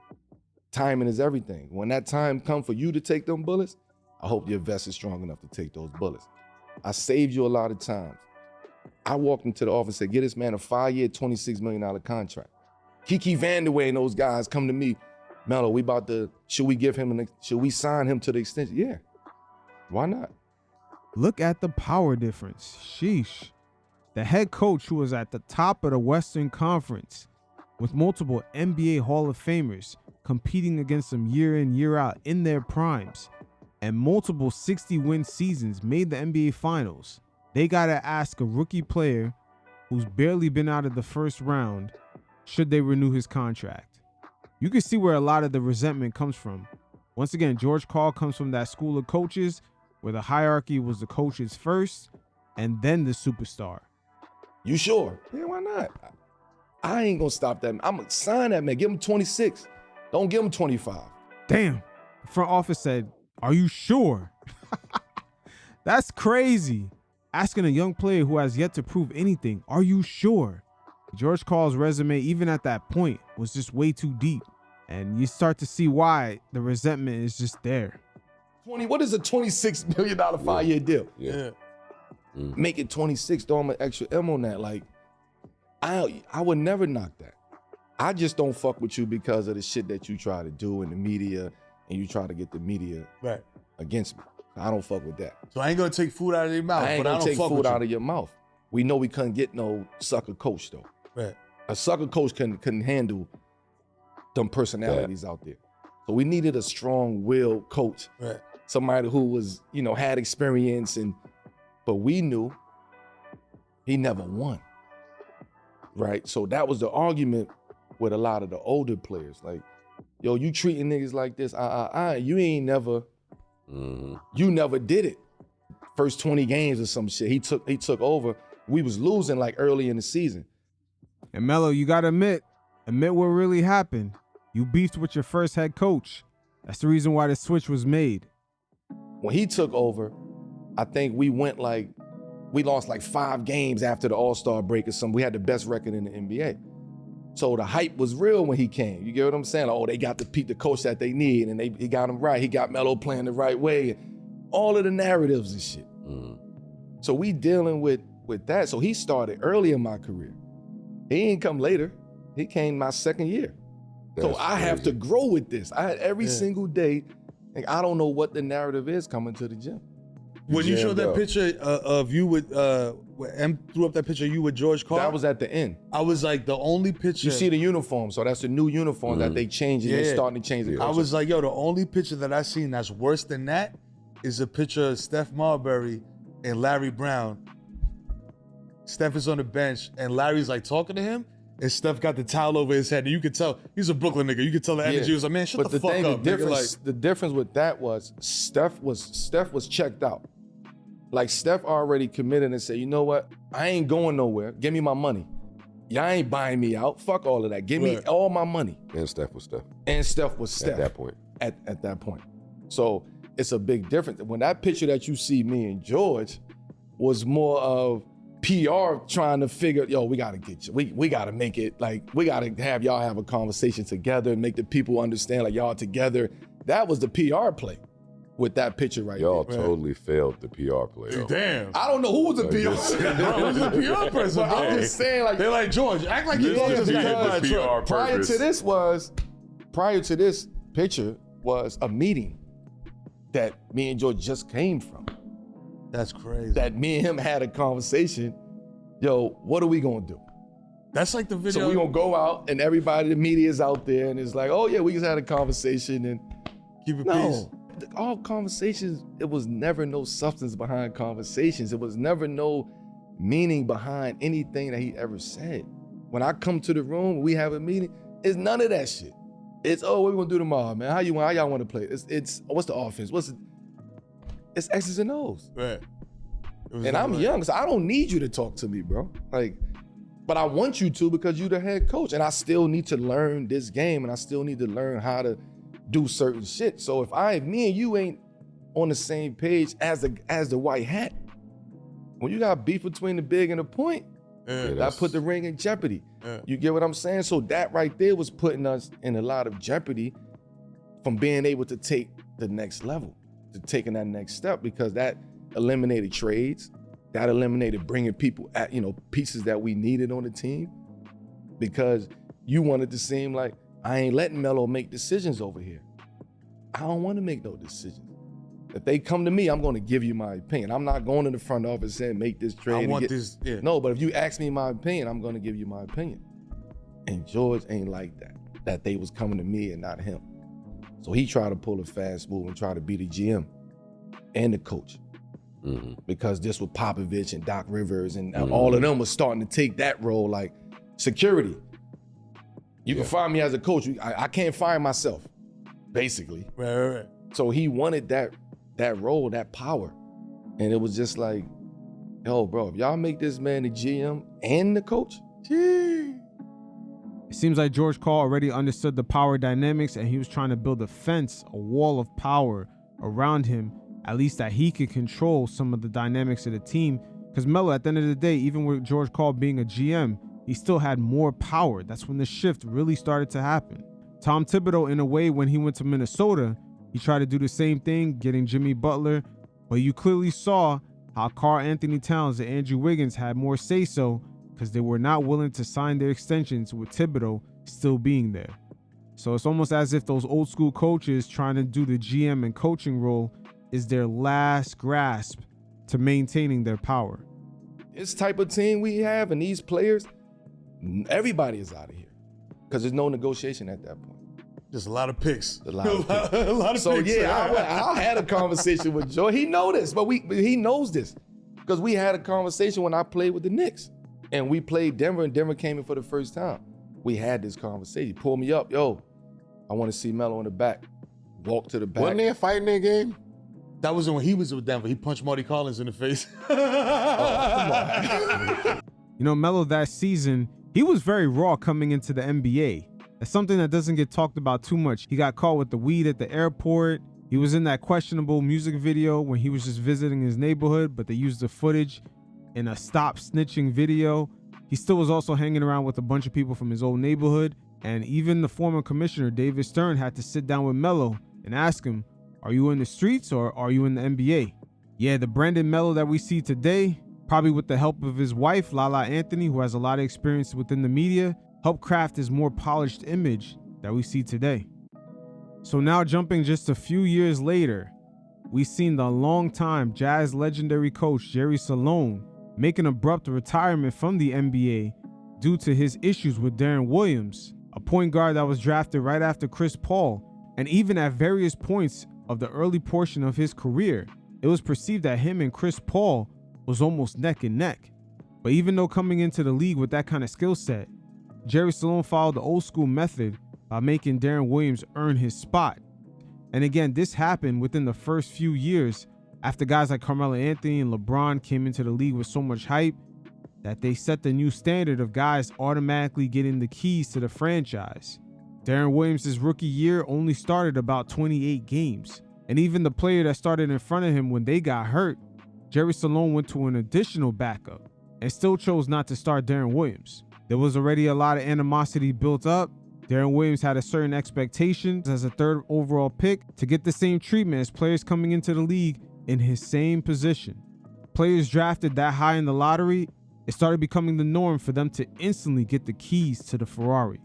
Timing is everything. When that time comes for you to take them bullets, I hope your vest is strong enough to take those bullets. I saved you a lot of times. I walked into the office and said, get this man a 5-year, $26 million contract. Kiki Vandeweghe and those guys come to me, Melo, should we sign him to the extension? Yeah, why not? Look at the power difference. Sheesh. The head coach who was at the top of the Western Conference with multiple NBA Hall of Famers competing against them year in, year out in their primes, and multiple 60-win seasons made the NBA Finals. They got to ask a rookie player who's barely been out of the first round, should they renew his contract? You can see where a lot of the resentment comes from. Once again, George Karl comes from that school of coaches where the hierarchy was the coaches first and then the superstar. You sure? Yeah, why not? I ain't gonna stop that. I'm gonna sign that man. Give him 26. Don't give him 25. Damn. The front office said, are you sure? That's crazy. Asking a young player who has yet to prove anything, are you sure? George Karl's resume, even at that point, was just way too deep. And you start to see why the resentment is just there. What is a $26 million 5-year deal? Yeah. Make it 26, throw him an extra M on that. Like, I would never knock that. I just don't fuck with you because of the shit that you try to do in the media and you try to get the media against me. I don't fuck with that. So I ain't gonna take food out of your mouth. I ain't gonna take food out of your mouth. We know we couldn't get no sucker coach though. Right. A sucker coach couldn't handle them personalities out there. So we needed a strong-willed coach. Right. Somebody who was, had experience but we knew he never won. Right? So that was the argument with a lot of the older players. Like, yo, you treating niggas like this, you ain't never, you never did it. First 20 games or some shit, he took over. We was losing like early in the season. And Melo, you gotta admit what really happened. You beefed with your first head coach. That's the reason why the switch was made. When he took over, I think we went like We lost like 5 games after the All-Star break or something. We had the best record in the NBA. So the hype was real when he came. You get what I'm saying? Like, oh, they got the coach that they need, and he got him right. He got Melo playing the right way. All of the narratives and shit. So we dealing with that. So he started early in my career. He didn't come later. He came my second year. So I have to grow with this. I had every single day, like, I don't know what the narrative is coming to the gym. When you showed that picture of you with, M threw up that picture of you with George Carl. That was at the end. I was like, the only picture. You see the uniform, so that's the new uniform that they changed, and they're starting to change the culture. I was like, yo, the only picture that I seen that's worse than that is a picture of Steph Marbury and Larry Brown. Steph is on the bench, and Larry's like talking to him, and Steph got the towel over his head, and you could tell, he's a Brooklyn nigga, you could tell the energy. He was like, man, shut the fuck up. The difference with that was Steph was checked out. Like, Steph already committed and said, you know what? I ain't going nowhere. Give me my money. Y'all ain't buying me out. Fuck all of that. Give me all my money. And Steph was Steph. And Steph was Steph. At that point. At that point. So it's a big difference. When that picture that you see me and George was more of PR trying to figure, yo, we gotta get you. We gotta make it, like, we gotta have y'all have a conversation together and make the people understand, like, y'all together. That was the PR play. With that picture right Y'all there. totally failed the PR play. Though. Damn. I don't know who was the PR person. Who was the PR person? I'm just saying, like, they're like, George, act like you just got hit by a truck. Prior to this picture was a meeting that me and George just came from. That's crazy. That me and him had a conversation. Yo, what are we gonna do? That's like the video. So we gonna go out and everybody, the media is out there and it's like, oh yeah, we just had a conversation and keep it peace. All conversations, it was never no substance behind conversations. It was never no meaning behind anything that he ever said. When I come to the room, we have a meeting, it's none of that shit. It's, oh, what we gonna do tomorrow, man? How y'all wanna play? It's what's the offense? It's X's and O's. Right. And I'm young, so I don't need you to talk to me, bro. Like, but I want you to because you're the head coach, and I still need to learn this game, and I still need to learn how to do certain shit. So if me and you ain't on the same page as the white hat, when you got beef between the big and the point, that put the ring in jeopardy. You get what I'm saying? So that right there was putting us in a lot of jeopardy from being able to take the next level, to taking that next step, because that eliminated trades, that eliminated bringing people at, pieces that we needed on the team, because you wanted to seem like, I ain't letting Melo make decisions over here. I don't want to make no decisions. If they come to me, I'm going to give you my opinion. I'm not going to the front office saying, make this trade. I want this, yeah. No, but if you ask me my opinion, I'm going to give you my opinion. And George ain't like that they was coming to me and not him. So he tried to pull a fast move and try to be the GM and the coach. Mm-hmm. Because this was Popovich and Doc Rivers and all of them was starting to take that role, like security. You can find me as a coach. I can't find myself, basically. Right. So he wanted that role, that power. And it was just like, yo, bro, if y'all make this man the GM and the coach, it seems like George Karl already understood the power dynamics, and he was trying to build a fence, a wall of power around him, at least that he could control some of the dynamics of the team. Because Melo, at the end of the day, even with George Karl being a GM, he still had more power. That's when the shift really started to happen. Tom Thibodeau, in a way, when he went to Minnesota, he tried to do the same thing, getting Jimmy Butler, but you clearly saw how Karl Anthony Towns and Andrew Wiggins had more say-so because they were not willing to sign their extensions with Thibodeau still being there. So it's almost as if those old school coaches trying to do the GM and coaching role is their last grasp to maintaining their power. This type of team we have and these players, everybody is out of here because there's no negotiation at that point. Just a lot of picks. A lot of picks. So picks. I had a conversation with Joe. He knows this, but he knows this because we had a conversation when I played with the Knicks and we played Denver and Denver came in for the first time. We had this conversation. He pulled me up. Yo, I want to see Melo in the back. Walk to the back. Wasn't they a fight in that game? That was when he was with Denver. He punched Marty Collins in the face. Come on. You know, Melo that season, he was very raw coming into the NBA. That's something that doesn't get talked about too much. He got caught with the weed at the airport. He was in that questionable music video when he was just visiting his neighborhood, but they used the footage. in a stop snitching video. He still was also hanging around with a bunch of people from his old neighborhood. And even the former commissioner, David Stern, had to sit down with Melo and ask him, are you in the streets or are you in the NBA? Yeah, the Brandon Melo that we see today, probably with the help of his wife, Lala Anthony, who has a lot of experience within the media, helped craft his more polished image that we see today. So now jumping just a few years later, we've seen the longtime Jazz legendary coach Jerry Sloan make an abrupt retirement from the NBA due to his issues with Deron Williams, a point guard that was drafted right after Chris Paul. And even at various points of the early portion of his career, it was perceived that him and Chris Paul was almost neck and neck. But even though coming into the league with that kind of skill set, Jerry Sloan followed the old school method by making Deron Williams earn his spot. And again, this happened within the first few years after guys like Carmelo Anthony and LeBron came into the league with so much hype that they set the new standard of guys automatically getting the keys to the franchise. Deron Williams' rookie year only started about 28 games. And even the player that started in front of him when they got hurt, Jerry Sloan went to an additional backup and still chose not to start Deron Williams. There was already a lot of animosity built up. Deron Williams had a certain expectation as a third overall pick to get the same treatment as players coming into the league in his same position. Players drafted that high in the lottery, it started becoming the norm for them to instantly get the keys to the Ferrari.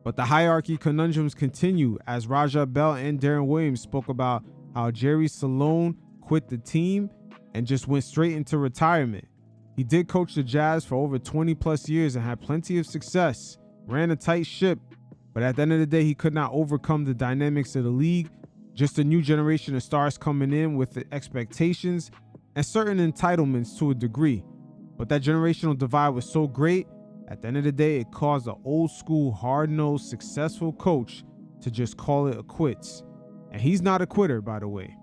But the hierarchy conundrums continue as Raja Bell and Deron Williams spoke about how Jerry Sloan quit the team and just went straight into retirement. He did coach the Jazz for over 20 plus years and had plenty of success, ran a tight ship, but at the end of the day, he could not overcome the dynamics of the league, just a new generation of stars coming in with the expectations and certain entitlements to a degree. But that generational divide was so great, at the end of the day, it caused an old school, hard-nosed, successful coach to just call it a quits. And he's not a quitter, by the way.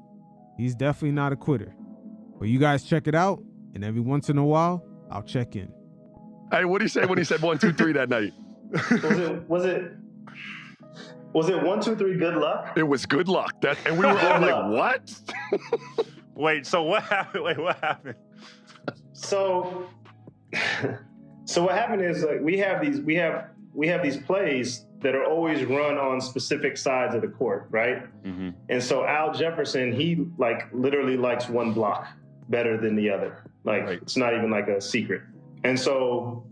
He's definitely not a quitter. But you guys check it out, and every once in a while, I'll check in. Hey, what did he say when he said 1, 2, 3 that night? Was it 1, 2, 3 good luck? It was good luck. And we were all like, what? Wait, so what happened? What happened? So what happened is like we have these plays that are always run on specific sides of the court, right? Mm-hmm. And so Al Jefferson, he like literally likes one block better than the other. Like It's not even like a secret. And so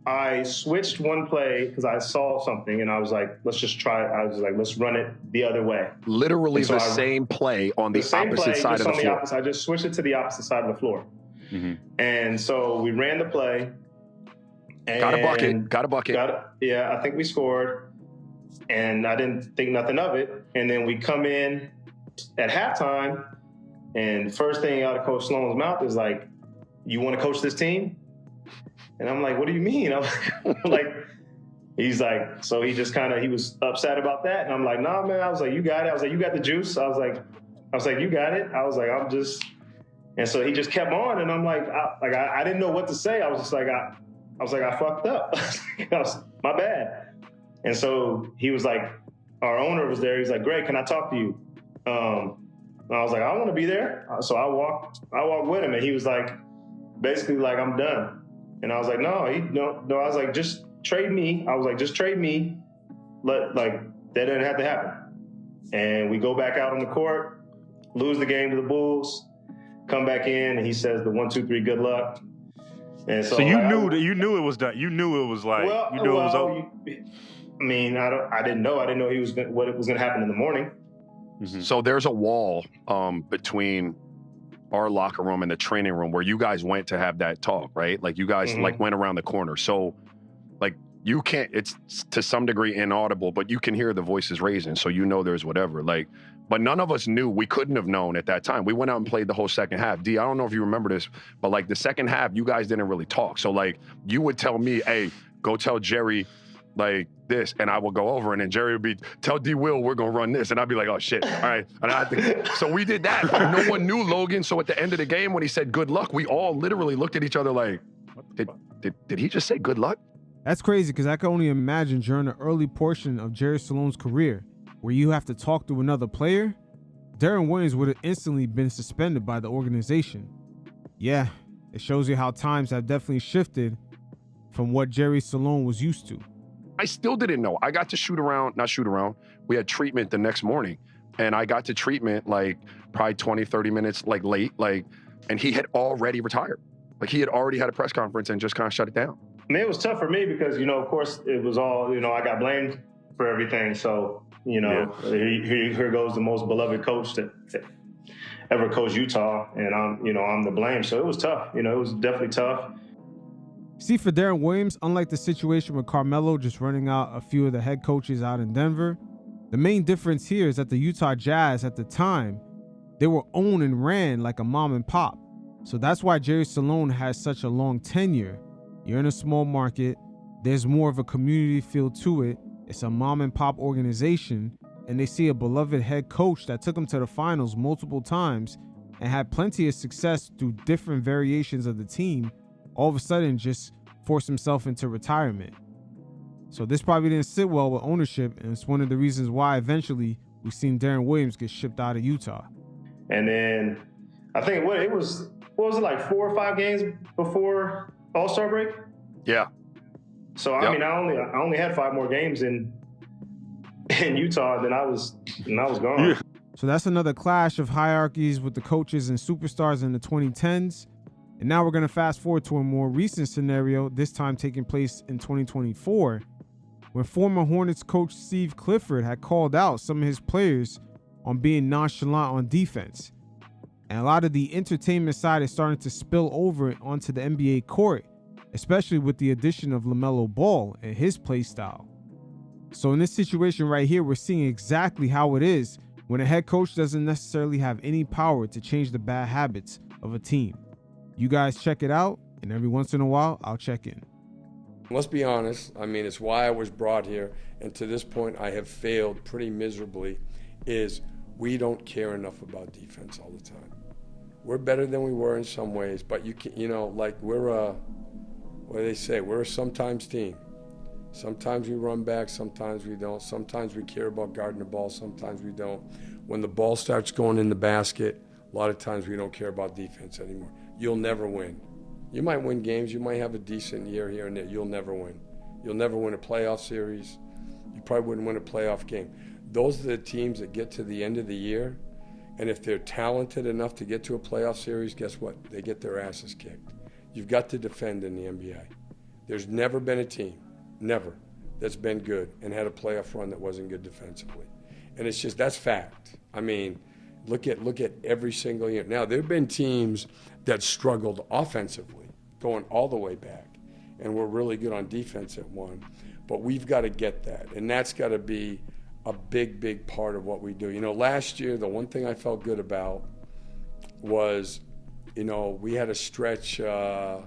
I switched one play because I saw something and I was like, let's just try it. I was like, let's run it the other way. Literally so same play on the opposite side of the floor. I just switched it to the opposite side of the floor. Mm-hmm. And so we ran the play. And got a bucket. Yeah, I think we scored. And I didn't think nothing of it. And then we come in at halftime, and first thing out of Coach Sloan's mouth is like, you want to coach this team? And I'm like, what do you mean? I'm like, he's like, so he just he was upset about that. And I'm like, nah, man. I was like, you got it. I was like, you got the juice. I was like, you got it. I was like, I'm just, and so he just kept on. And I'm like, I didn't know what to say. I was just like, I fucked up. My bad. And so he was like, our owner was there. He's like, Greg, can I talk to you? And I was like, I want to be there. So I walked with him, and he was like, basically like, I'm done. And I was like, no. I was like, just trade me. I was like, just trade me. That didn't have to happen. And we go back out on the court, lose the game to the Bulls, come back in, and he says the 1, 2, 3, good luck. And so you knew it was done. You knew it was like it was over. I mean, I didn't know. I didn't know what was going to happen in the morning. Mm-hmm. So there's a wall between our locker room and the training room where you guys went to have that talk, right? Like you guys like went around the corner. So like you can't, it's to some degree inaudible, but you can hear the voices raising. So you know there's whatever. Like, but none of us knew. We couldn't have known at that time. We went out and played the whole second half. D, I don't know if you remember this, but like the second half, you guys didn't really talk. So like you would tell me, hey, go tell Jerry like this, and I will go over, and then Jerry would be, tell D Will we're gonna run this, and I'd be like, oh shit, all right. And so we did that, but no one knew Logan. So at the end of the game, when he said good luck, we all literally looked at each other like, did he just say good luck? That's crazy, because I can only imagine during the early portion of Jerry Sloan's career, where you have to talk to another player, Deron Williams would have instantly been suspended by the organization. Yeah, It shows you how times have definitely shifted from what Jerry Salone was used to. I still didn't know. I got to not shoot around. We had treatment the next morning, and I got to treatment like probably 20, 30 minutes like late, and he had already retired. Like he had already had a press conference and just kind of shut it down. I mean, it was tough for me because, of course, it was all, I got blamed for everything. So, here goes the most beloved coach that ever coached Utah, and I'm the blame. So it was tough. It was definitely tough. See, for Deron Williams, unlike the situation with Carmelo just running out a few of the head coaches out in Denver, the main difference here is that the Utah Jazz at the time, they were owned and ran like a mom and pop. So that's why Jerry Salone has such a long tenure. You're in a small market, there's more of a community feel to it, it's a mom and pop organization, and they see a beloved head coach that took them to the finals multiple times and had plenty of success through different variations of the team, all of a sudden just forced himself into retirement. So this probably didn't sit well with ownership, and it's one of the reasons why eventually we've seen Deron Williams get shipped out of Utah. And then I think what was it, like 4 or 5 games before All-Star break? Yeah. So I mean, I only had 5 more games in Utah, then I was gone. Yeah. So that's another clash of hierarchies with the coaches and superstars in the 2010s. And now we're going to fast forward to a more recent scenario, this time taking place in 2024, when former Hornets coach Steve Clifford had called out some of his players on being nonchalant on defense. And a lot of the entertainment side is starting to spill over onto the NBA court, especially with the addition of LaMelo Ball and his play style. So in this situation right here, we're seeing exactly how it is when a head coach doesn't necessarily have any power to change the bad habits of a team. You guys check it out, and every once in a while, I'll check in. Let's be honest. I mean, it's why I was brought here, and to this point, I have failed pretty miserably, is we don't care enough about defense all the time. We're better than we were in some ways, but we're what do they say? We're a sometimes team. Sometimes we run back, sometimes we don't. Sometimes we care about guarding the ball, sometimes we don't. When the ball starts going in the basket, a lot of times we don't care about defense anymore. You'll never win. You might win games, you might have a decent year here and there. You'll never win. You'll never win a playoff series. You probably wouldn't win a playoff game. Those are the teams that get to the end of the year, and if they're talented enough to get to a playoff series, guess what? They get their asses kicked. You've got to defend in the NBA. There's never been a team, never, that's been good and had a playoff run that wasn't good defensively. And it's just, that's fact. I mean, look at every single year. Now, there have been teams that struggled offensively, going all the way back, and were really good on defense at one. But we've got to get that, and that's got to be a big, big part of what we do. Last year, the one thing I felt good about was, we had a stretch of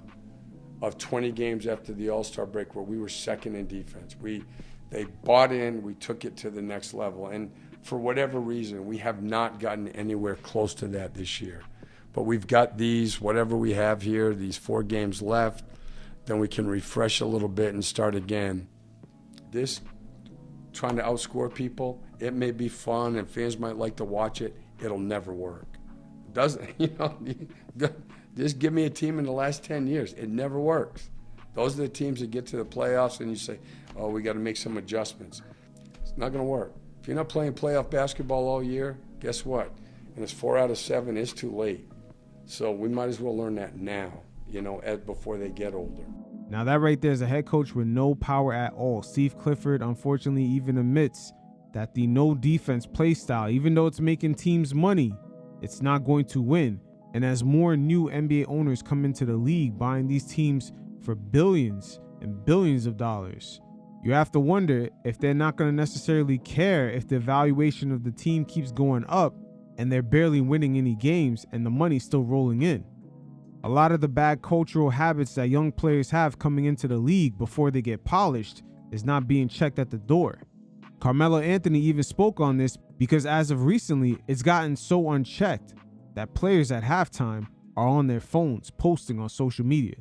20 games after the All-Star break where we were second in defense. They bought in, we took it to the next level, and for whatever reason, we have not gotten anywhere close to that this year. But we've got whatever we have here, these 4 games left, then we can refresh a little bit and start again. This, trying to outscore people, it may be fun and fans might like to watch it, it'll never work. Just give me a team in the last 10 years, it never works. Those are the teams that get to the playoffs and you say, oh, we got to make some adjustments. It's not going to work. If you're not playing playoff basketball all year, guess what? And it's 4 out of 7, it's too late. So we might as well learn that now, before they get older. Now that right there is a head coach with no power at all. Steve Clifford, unfortunately, even admits that the no defense play style, even though it's making teams money, it's not going to win. And as more new NBA owners come into the league, buying these teams for billions and billions of dollars, you have to wonder if they're not going to necessarily care if the valuation of the team keeps going up and they're barely winning any games and the money's still rolling in. A lot of the bad cultural habits that young players have coming into the league before they get polished is not being checked at the door. Carmelo Anthony even spoke on this because as of recently, it's gotten so unchecked that players at halftime are on their phones posting on social media.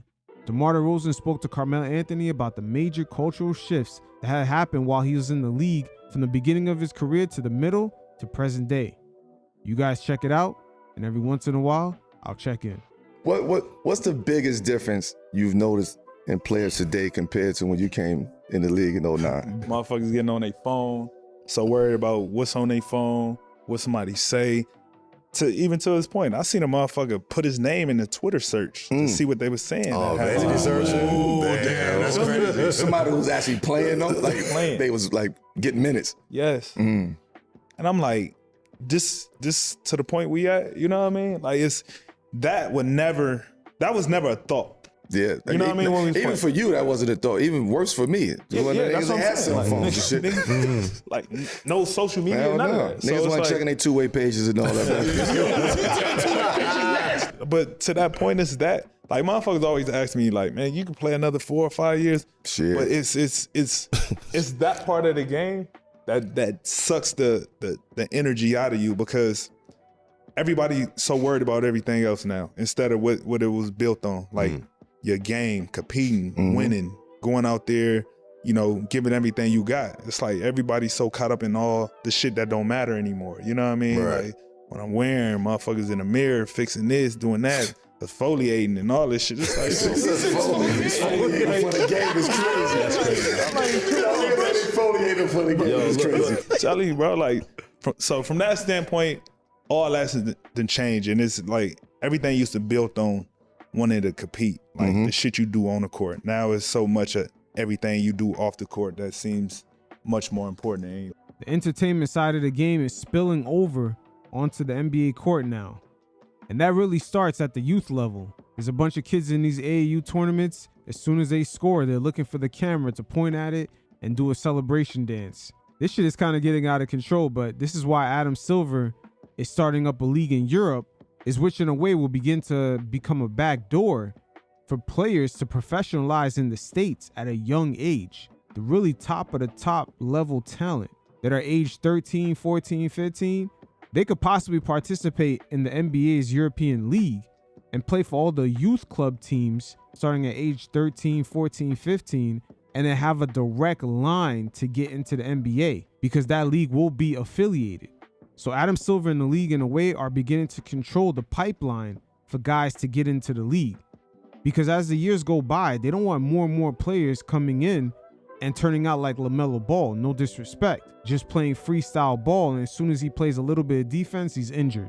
DeMar DeRozan spoke to Carmelo Anthony about the major cultural shifts that had happened while he was in the league from the beginning of his career to the middle to present day. You guys check it out, and every once in a while, I'll check in. What's the biggest difference you've noticed in players today compared to when you came in the league in 09? Motherfuckers getting on their phone, so worried about what's on their phone, what somebody say. Even to his point, I seen a motherfucker put his name in the Twitter search to see what they were saying. Oh, vanity searching. Damn, that's crazy. Somebody who's actually playing them, like they was like getting minutes. Yes. And I'm like, this to the point we at, you know what I mean? Like that was never a thought. Yeah, you know what I mean? Even for you, that wasn't a thought. Even worse for me. Yeah, that's what I'm saying. Cell phones and shit. Like no social media, none of that. Niggas weren't checking their two-way pages and all that. But to that point, is that like motherfuckers always ask me, like, man, you can play another 4 or 5 years. Shit. But it's that part of the game that sucks the energy out of you, because everybody's so worried about everything else now instead of what it was built on. Like your game, competing, winning, going out there, you know, giving everything you got. It's like everybody's so caught up in all the shit that don't matter anymore. You know what I mean? Right. Like when I'm wearing motherfuckers in the mirror, fixing this, doing that, exfoliating and all this shit. It's like exfoliating for the game is crazy. That's crazy. Exfoliating for the game is crazy. Tell you, bro, like from that standpoint, all that's done changed, and it's like everything used to built on wanting to compete, like the shit you do on the court. Now it's so much of everything you do off the court that seems much more important than anything. The entertainment side of the game is spilling over onto the NBA court now. And that really starts at the youth level. There's a bunch of kids in these AAU tournaments. As soon as they score, they're looking for the camera to point at it and do a celebration dance. This shit is kind of getting out of control, but this is why Adam Silver is starting up a league in Europe, is which in a way will begin to become a backdoor for players to professionalize in the States at a young age. The really top of the top level talent that are aged 13, 14, 15, they could possibly participate in the NBA's European League and play for all the youth club teams starting at age 13, 14, 15, and then have a direct line to get into the NBA because that league will be affiliated. So Adam Silver and the league in a way are beginning to control the pipeline for guys to get into the league. Because as the years go by, they don't want more and more players coming in and turning out like LaMelo Ball, no disrespect, just playing freestyle ball, and as soon as he plays a little bit of defense, he's injured.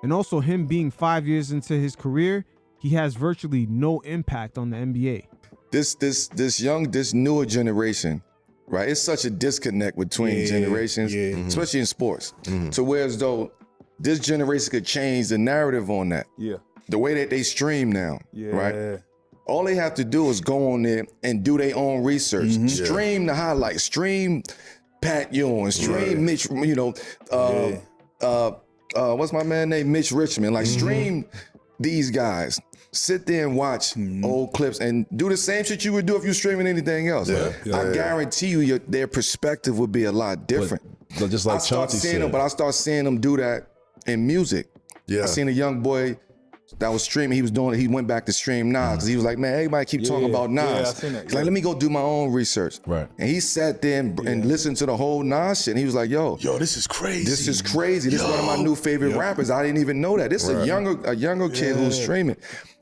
And also him being 5 years into his career, he has virtually no impact on the NBA. This newer generation, right? It's such a disconnect between generations, especially in sports. To where as though this generation could change the narrative on that. Yeah. The way that they stream now, right? All they have to do is go on there and do their own research. Stream the highlights, stream Pat Ewing, stream Mitch, you know, what's my man name? Mitch Richmond. Like stream these guys. Sit there and watch old clips and do the same shit you would do if you're streaming anything else. I guarantee you their perspective would be a lot different. But just like Chauncey said. But I start seeing them do that in music. I seen a young boy that was streaming. He was doing it. He went back to stream Nas because he was like, man, everybody keep talking about Nas. I seen that. He's like, let me go do my own research. Right. And he sat there and listened to the whole Nas shit. And he was like, yo, this is crazy. This is crazy. This is one of my new favorite rappers. I didn't even know that. This is a younger kid who's streaming.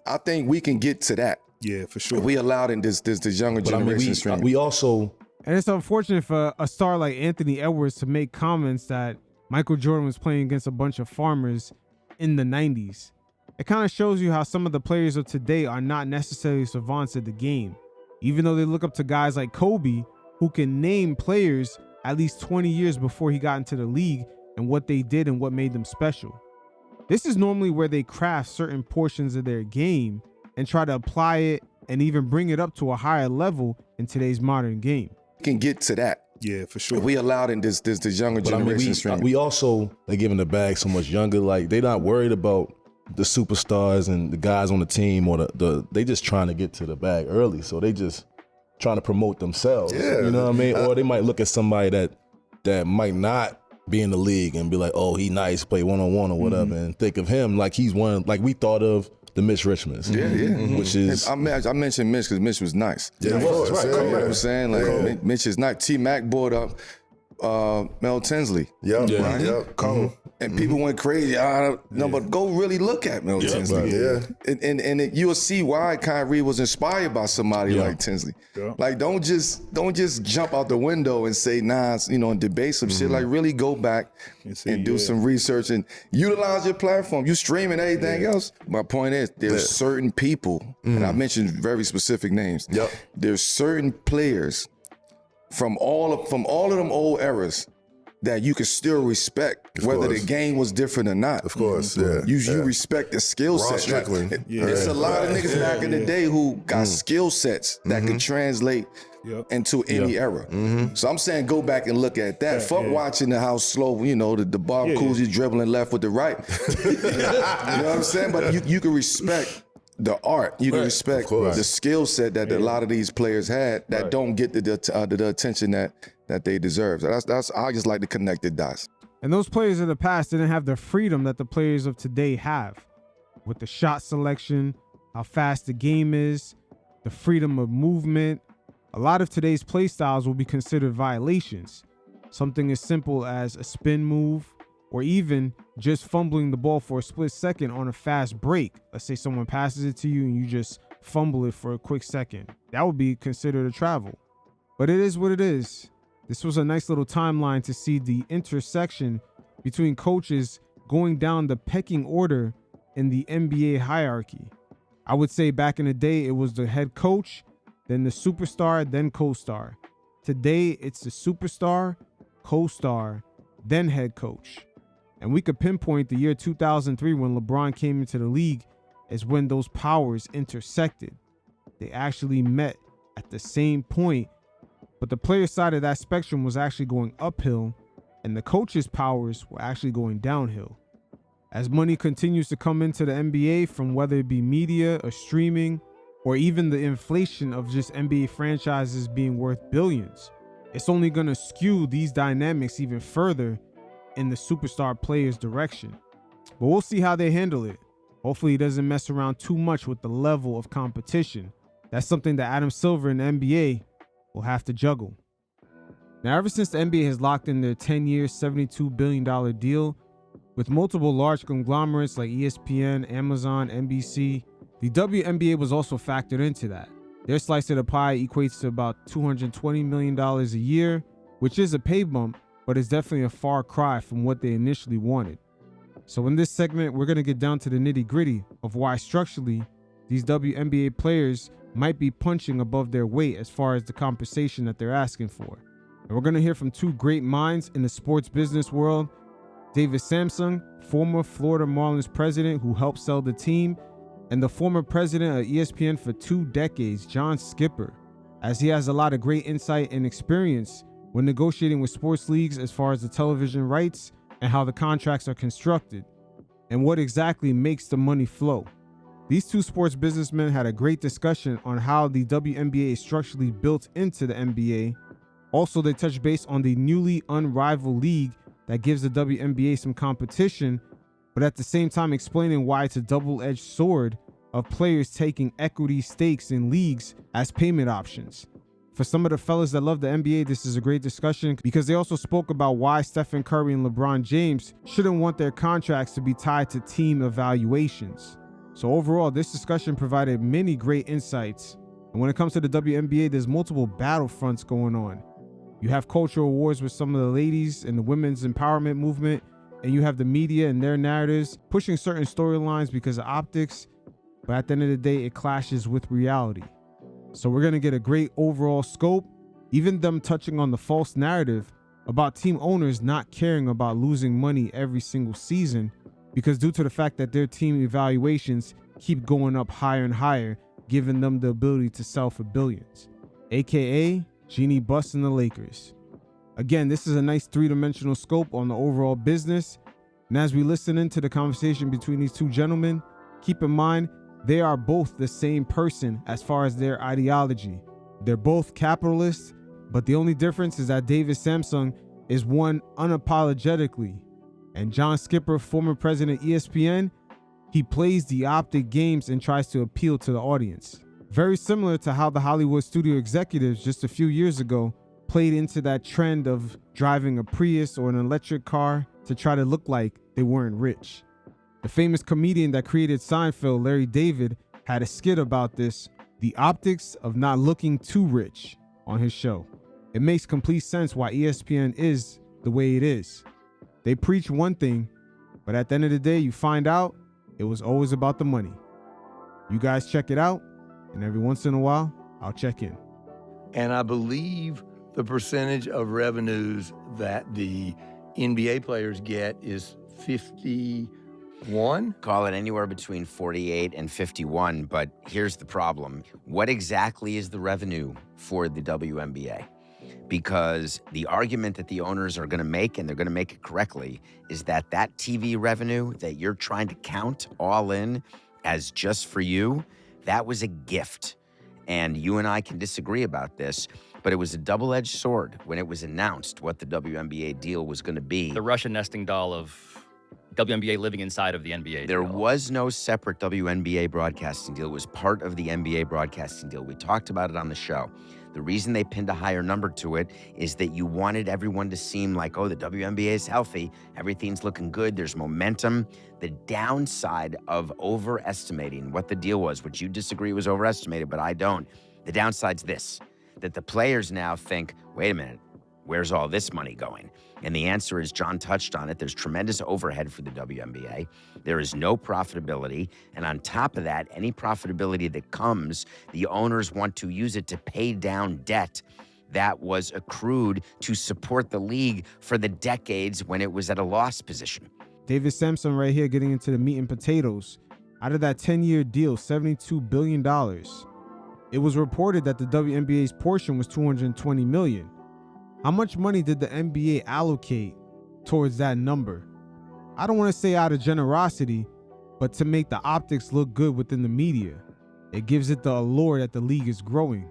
I think we can get to that. Yeah, for sure. If we allowed in this younger generation streaming. We also... And it's unfortunate for a star like Anthony Edwards to make comments that Michael Jordan was playing against a bunch of farmers in the 90s. It kind of shows you how some of the players of today are not necessarily savants at the game, even though they look up to guys like Kobe, who can name players at least 20 years before he got into the league and what they did and what made them special. This is normally where they craft certain portions of their game and try to apply it and even bring it up to a higher level in today's modern game. We can get to that. Yeah, for sure. If we allowed in this younger generation streaming. We also, they're giving the bag so much younger. Like, they're not worried about the superstars and the guys on the team or they just trying to get to the bag early. So they just trying to promote themselves. You know what I mean? Or they might look at somebody that might not be in the league and be like, oh, he nice, play one-on-one or whatever, and think of him like he's one, like we thought of the Mitch Richmonds. Which is... I mentioned Mitch because Mitch was nice. Yeah, of course, right. You know what I'm saying? Like, Mitch is nice. T-Mac brought up Mel Tinsley. Yep. Yeah. Right? Yep. Carl. And people went crazy. No, but go really look at Mel Tinsley. And you'll see why Kyrie was inspired by somebody like Tinsley. Yeah. Like, don't just jump out the window and say, and debate some shit. Like, really go back and do some research and utilize your platform. You streaming everything else. My point is, there's certain people, and I mentioned very specific names. Yep. There's certain players from all of them old eras that you can still respect, whether the game was different or not. Of course, yeah. You respect the skill set. Strickland. It's a lot of niggas back in the day who got skill sets that can translate into any era. So I'm saying go back and look at that. Fuck watching how slow, the Bob Cousy dribbling left with the right. You know what I'm saying? But you can respect the art. You can respect the skill set that a lot of these players had that don't get the attention that they deserve. So that's I just like to connect the dots. And those players of the past didn't have the freedom that the players of today have, with the shot selection, how fast the game is, the freedom of movement. A lot of today's play styles will be considered violations. Something as simple as a spin move, or even just fumbling the ball for a split second on a fast break. Let's say someone passes it to you and you just fumble it for a quick second. That would be considered a travel. But it is what it is. This was a nice little timeline to see the intersection between coaches going down the pecking order in the NBA hierarchy. I would say back in the day, it was the head coach, then the superstar, then co-star. Today, it's the superstar, co-star, then head coach. And we could pinpoint the year 2003 when LeBron came into the league as when those powers intersected. They actually met at the same point, but the player side of that spectrum was actually going uphill and the coach's powers were actually going downhill. As money continues to come into the NBA from whether it be media or streaming, or even the inflation of just NBA franchises being worth billions, it's only going to skew these dynamics even further in the superstar player's direction. But we'll see how they handle it. Hopefully it doesn't mess around too much with the level of competition. That's something that Adam Silver and the NBA will have to juggle. Now, ever since the NBA has locked in their 10-year, $72 billion deal with multiple large conglomerates like ESPN, Amazon, NBC, the WNBA was also factored into that. Their slice of the pie equates to about $220 million a year, which is a pay bump, but it's definitely a far cry from what they initially wanted. So in this segment, we're going to get down to the nitty-gritty of why structurally these WNBA players might be punching above their weight as far as the compensation that they're asking for. And we're going to hear from two great minds in the sports business world, David Samsung, former Florida Marlins president who helped sell the team, and the former president of ESPN for 2 decades, John Skipper, as he has a lot of great insight and experience when negotiating with sports leagues as far as the television rights and how the contracts are constructed, and what exactly makes the money flow. These two sports businessmen had a great discussion on how the WNBA is structurally built into the NBA. Also, they touched base on the newly unrivaled league that gives the WNBA some competition, but at the same time explaining why it's a double-edged sword of players taking equity stakes in leagues as payment options. For some of the fellas that love the NBA, this is a great discussion because they also spoke about why Stephen Curry and LeBron James shouldn't want their contracts to be tied to team evaluations. So overall, this discussion provided many great insights. And when it comes to the WNBA, there's multiple battlefronts going on. You have cultural wars with some of the ladies and the women's empowerment movement, and you have the media and their narratives pushing certain storylines because of optics, but at the end of the day, it clashes with reality. So we're going to get a great overall scope, even them touching on the false narrative about team owners not caring about losing money every single season because due to the fact that their team evaluations keep going up higher and higher, giving them the ability to sell for billions, aka Jeannie busting the Lakers. Again, this is a nice 3-dimensional scope on the overall business. And as we listen into the conversation between these two gentlemen, keep in mind, they are both the same person as far as their ideology. They're both capitalists, but the only difference is that David Samsung is one unapologetically. And John Skipper, former president of ESPN, he plays the optic games and tries to appeal to the audience. Very similar to how the Hollywood studio executives just a few years ago played into that trend of driving a Prius or an electric car to try to look like they weren't rich. The famous comedian that created Seinfeld, Larry David, had a skit about this, the optics of not looking too rich, on his show. It makes complete sense why ESPN is the way it is. They preach one thing, but at the end of the day, you find out it was always about the money. You guys check it out, and every once in a while, I'll check in. And I believe the percentage of revenues that the NBA players get is 51? Call it anywhere between 48 and 51, but here's the problem. What exactly is the revenue for the WNBA? Because the argument that the owners are going to make, and they're going to make it correctly, is that that TV revenue that you're trying to count all in as just for you, that was a gift. And you and I can disagree about this, but it was a double-edged sword when it was announced what the WNBA deal was going to be. The Russian nesting doll of WNBA living inside of the NBA There deal. was no separate WNBA broadcasting deal. It was part of the NBA broadcasting deal. We talked about it on the show. The reason they pinned a higher number to it is that you wanted everyone to seem like, oh, the WNBA is healthy. Everything's looking good. There's momentum. The downside of overestimating what the deal was, which you disagree was overestimated, but I don't. The downside's this, that the players now think, wait a minute, where's all this money going? And the answer is, John touched on it, there's tremendous overhead for the WNBA. There is no profitability. And on top of that, any profitability that comes, the owners want to use it to pay down debt that was accrued to support the league for the decades when it was at a loss position. David Sampson right here getting into the meat and potatoes. Out of that 10-year deal, $72 billion. It was reported that the WNBA's portion was $220 million. How much money did the NBA allocate towards that number? I don't want to say out of generosity, but to make the optics look good within the media. It gives it the allure that the league is growing.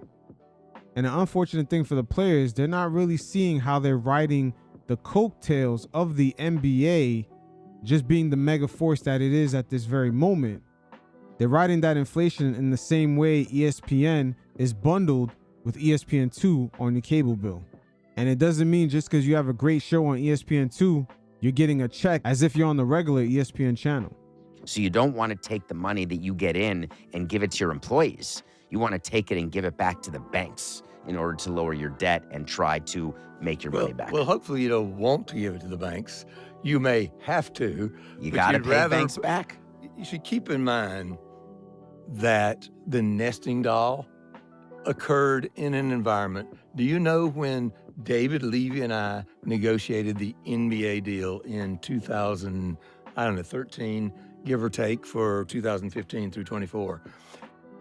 And the unfortunate thing for the players, they're not really seeing how they're riding the coattails of the NBA just being the mega force that it is at this very moment. They're riding that inflation in the same way ESPN is bundled with ESPN2 on the cable bill. And it doesn't mean just because you have a great show on ESPN2, you're getting a check as if you're on the regular ESPN channel. So you don't want to take the money that you get in and give it to your employees. You want to take it and give it back to the banks in order to lower your debt and try to make your money back. Well, hopefully you don't want to give it to the banks. You may have to. You got to pay banks back. You should keep in mind that the nesting doll occurred in an environment. Do you know when David Levy and I negotiated the NBA deal in 2013, give or take, for 2015 through 24?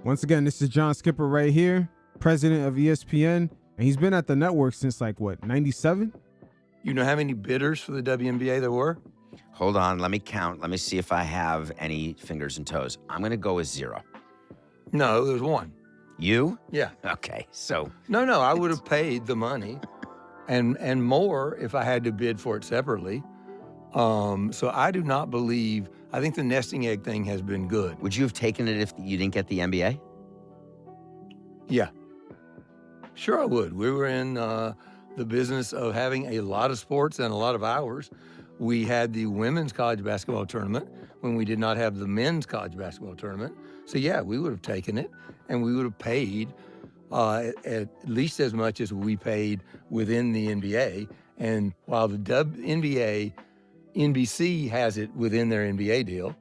Once again, this is John Skipper right here, president of ESPN, and he's been at the network since 97? You know how many bidders for the WNBA there were? Hold on, let me count. Let me see if I have any fingers and toes. I'm going to go with 0. No, there was 1. You? Yeah. Okay, so. No, I would have paid the money and more if I had to bid for it separately. So I do not believe, I think the nesting egg thing has been good. Would you have taken it if you didn't get the NBA? Yeah. Sure I would. We were in the business of having a lot of sports and a lot of hours. We had the women's college basketball tournament when we did not have the men's college basketball tournament. So yeah, we would have taken it and we would have paid at least as much as we paid within the NBA. And while the WNBA, NBC has it within their NBA deal,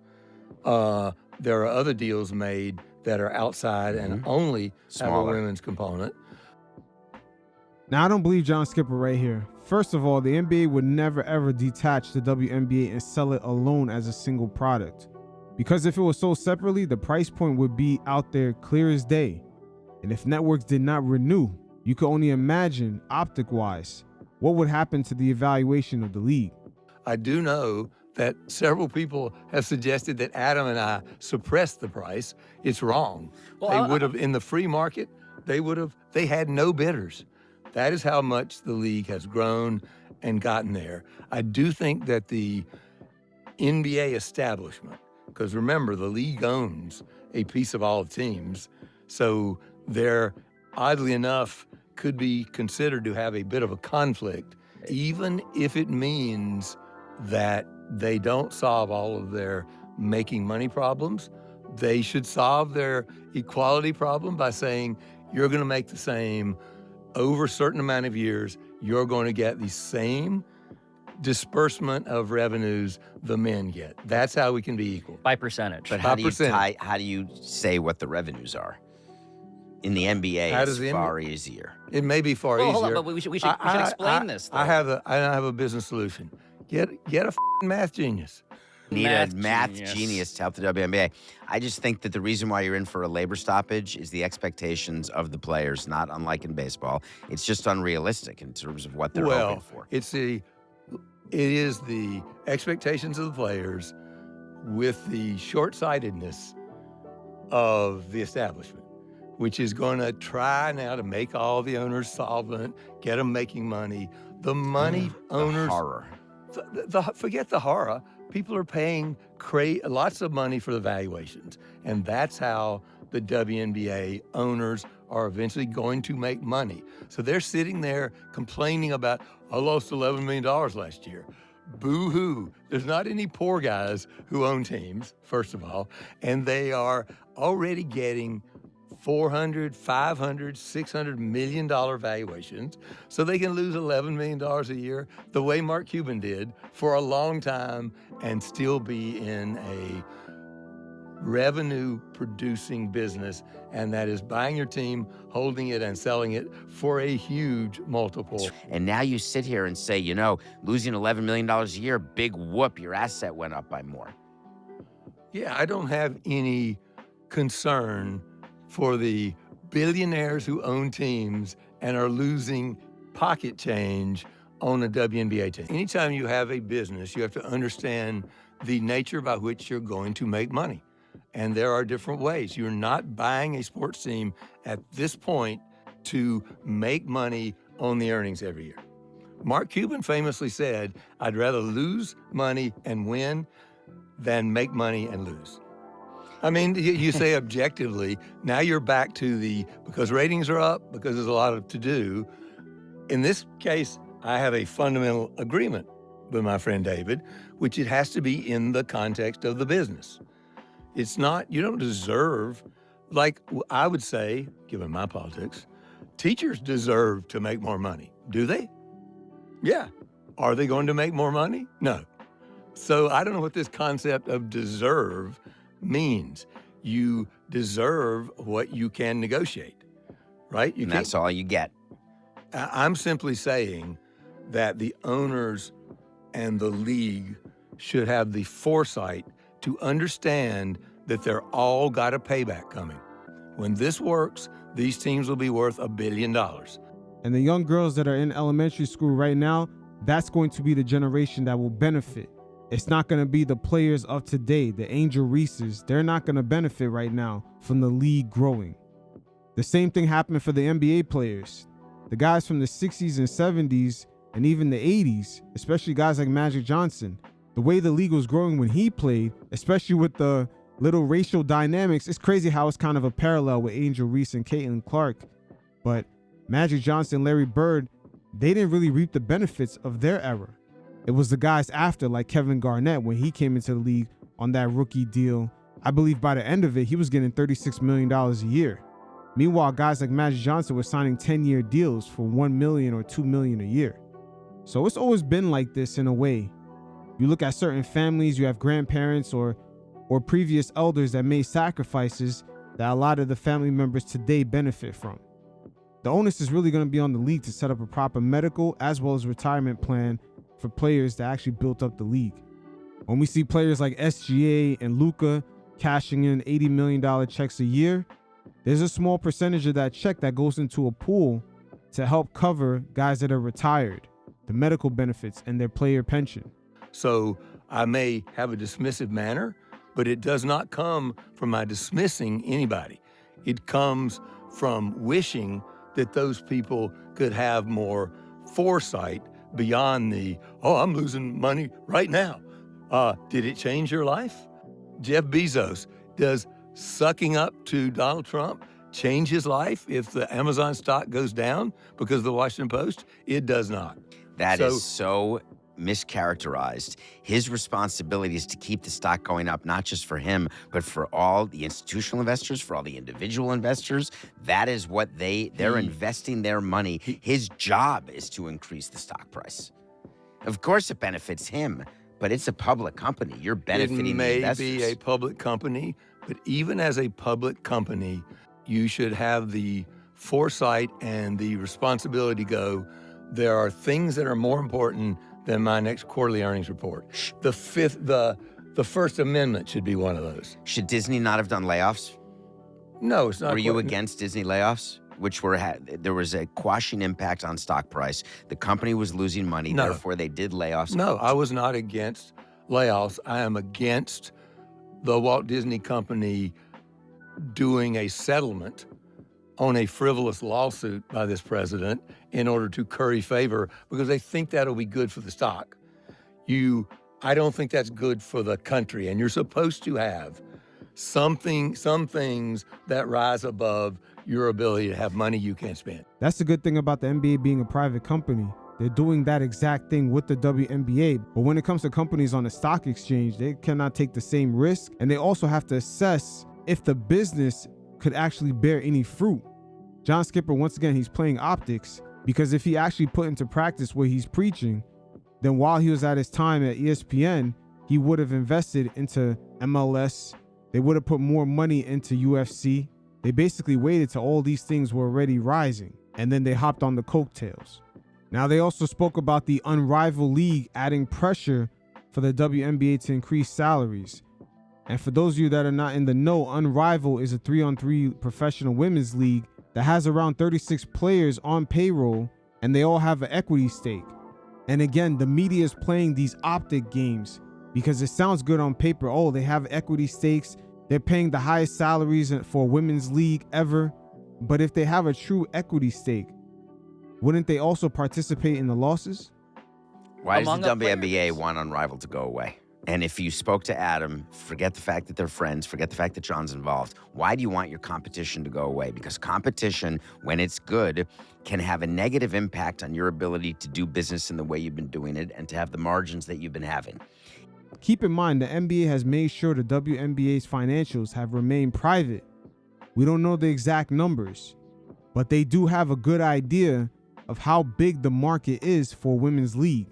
there are other deals made that are outside and only have a women's component. Now, I don't believe John Skipper right here. First of all, the NBA would never ever detach the WNBA and sell it alone as a single product. Because if it was sold separately, the price point would be out there clear as day. And if networks did not renew, you could only imagine, optic-wise, what would happen to the evaluation of the league. I do know that several people have suggested that Adam and I suppressed the price. It's wrong. Well, they would have, in the free market, they had no bidders. That is how much the league has grown and gotten there. I do think that the NBA establishment, because remember, the league owns a piece of all the teams, so they're, oddly enough, could be considered to have a bit of a conflict, even if it means that they don't solve all of their making money problems. They should solve their equality problem by saying, you're going to make the same over a certain amount of years. You're going to get the same disbursement of revenues the men get. That's how we can be equal. By percentage. But how do you say what the revenues are? In the NBA, How it's does the far easier. It may be far Well, easier. hold on, but we should explain this, though. I have a business solution. Get a f***ing math genius. Need a math genius to help the WNBA. I just think that the reason why you're in for a labor stoppage is the expectations of the players, not unlike in baseball. It's just unrealistic in terms of what they're hoping for. It is the expectations of the players with the short-sightedness of the establishment, which is going to try now to make all the owners solvent, get them making money. The money owners... The horror. Forget the horror. People are paying lots of money for the valuations, and that's how the WNBA owners are eventually going to make money. So they're sitting there complaining about, I lost $11 million last year. Boo-hoo. There's not any poor guys who own teams, first of all, and they are already getting $400, $500, $600 million valuations, so they can lose $11 million a year the way Mark Cuban did for a long time and still be in a revenue-producing business, and that is buying your team, holding it, and selling it for a huge multiple. And now you sit here and say, losing $11 million a year, big whoop, your asset went up by more. Yeah, I don't have any concern for the billionaires who own teams and are losing pocket change on a WNBA team. Anytime you have a business, you have to understand the nature by which you're going to make money. And there are different ways. You're not buying a sports team at this point to make money on the earnings every year. Mark Cuban famously said, I'd rather lose money and win than make money and lose. I mean, you say objectively, now you're back to because ratings are up, because there's a lot to do. In this case, I have a fundamental agreement with my friend David, which it has to be in the context of the business. It's not, you don't deserve, like I would say, given my politics, teachers deserve to make more money. Do they? Yeah. Are they going to make more money? No. So I don't know what this concept of deserve means. You deserve what you can negotiate, right? And that's all you get. I'm simply saying that the owners and the league should have the foresight to understand that they're all got a payback coming. When this works, these teams will be worth $1 billion. And the young girls that are in elementary school right now, that's going to be the generation that will benefit. It's not going to be the players of today, the Angel Reeses. They're not going to benefit right now from the league growing. The same thing happened for the NBA players. The guys from the 60s and 70s and even the 80s, especially guys like Magic Johnson, the way the league was growing when he played, especially with the little racial dynamics, it's crazy how it's kind of a parallel with Angel Reese and Caitlin Clark. But Magic Johnson, Larry Bird, they didn't really reap the benefits of their era. It was the guys after, like Kevin Garnett, when he came into the league on that rookie deal. I believe by the end of it, he was getting $36 million a year. Meanwhile, guys like Magic Johnson were signing 10-year deals for $1 million or $2 million a year. So it's always been like this in a way. You look at certain families, you have grandparents or previous elders that made sacrifices that a lot of the family members today benefit from. The onus is really going to be on the league to set up a proper medical as well as retirement plan for players that actually built up the league. When we see players like SGA and Luka cashing in $80 million checks a year, there's a small percentage of that check that goes into a pool to help cover guys that are retired, the medical benefits, and their player pension. So I may have a dismissive manner, but it does not come from my dismissing anybody. It comes from wishing that those people could have more foresight beyond I'm losing money right now. Did it change your life? Jeff Bezos, does sucking up to Donald Trump change his life if the Amazon stock goes down because of the Washington Post? It does not. That is so mischaracterized. His responsibility is to keep the stock going up, not just for him, but for all the institutional investors, for all the individual investors. That is what they're investing their money. His job is to increase the stock price. Of course it benefits him, but it's a public company. You're benefiting the investors. It may be a public company, but even as a public company, you should have the foresight and the responsibility to go, there are things that are more important than my next quarterly earnings report. The First Amendment should be one of those. Should Disney not have done layoffs? No, it's not. Were you against Disney layoffs? There was a quashing impact on stock price. The company was losing money, therefore they did layoffs. No, I was not against layoffs. I am against the Walt Disney Company doing a settlement on a frivolous lawsuit by this president in order to curry favor because they think that'll be good for the stock. I don't think that's good for the country, and you're supposed to have some things that rise above your ability to have money you can't spend. That's the good thing about the NBA being a private company. They're doing that exact thing with the WNBA. But when it comes to companies on the stock exchange, they cannot take the same risk, and they also have to assess if the business could actually bear any fruit. John Skipper, once again, he's playing optics, because if he actually put into practice what he's preaching, then while he was at his time at ESPN, he would have invested into MLS. They would have put more money into UFC. They basically waited till all these things were already rising, and then they hopped on the coattails. Now, they also spoke about the Unrivaled League adding pressure for the WNBA to increase salaries. And for those of you that are not in the know, Unrivaled is a 3-on-3 professional women's league that has around 36 players on payroll, and they all have an equity stake. And again, the media is playing these optic games because it sounds good on paper. Oh, they have equity stakes. They're paying the highest salaries for a women's league ever. But if they have a true equity stake, wouldn't they also participate in the losses? Why does the WNBA want Unrivaled to go away? And if you spoke to Adam, forget the fact that they're friends, forget the fact that John's involved. Why do you want your competition to go away? Because competition, when it's good, can have a negative impact on your ability to do business in the way you've been doing it and to have the margins that you've been having. Keep in mind, the NBA has made sure the WNBA's financials have remained private. We don't know the exact numbers, but they do have a good idea of how big the market is for a women's league.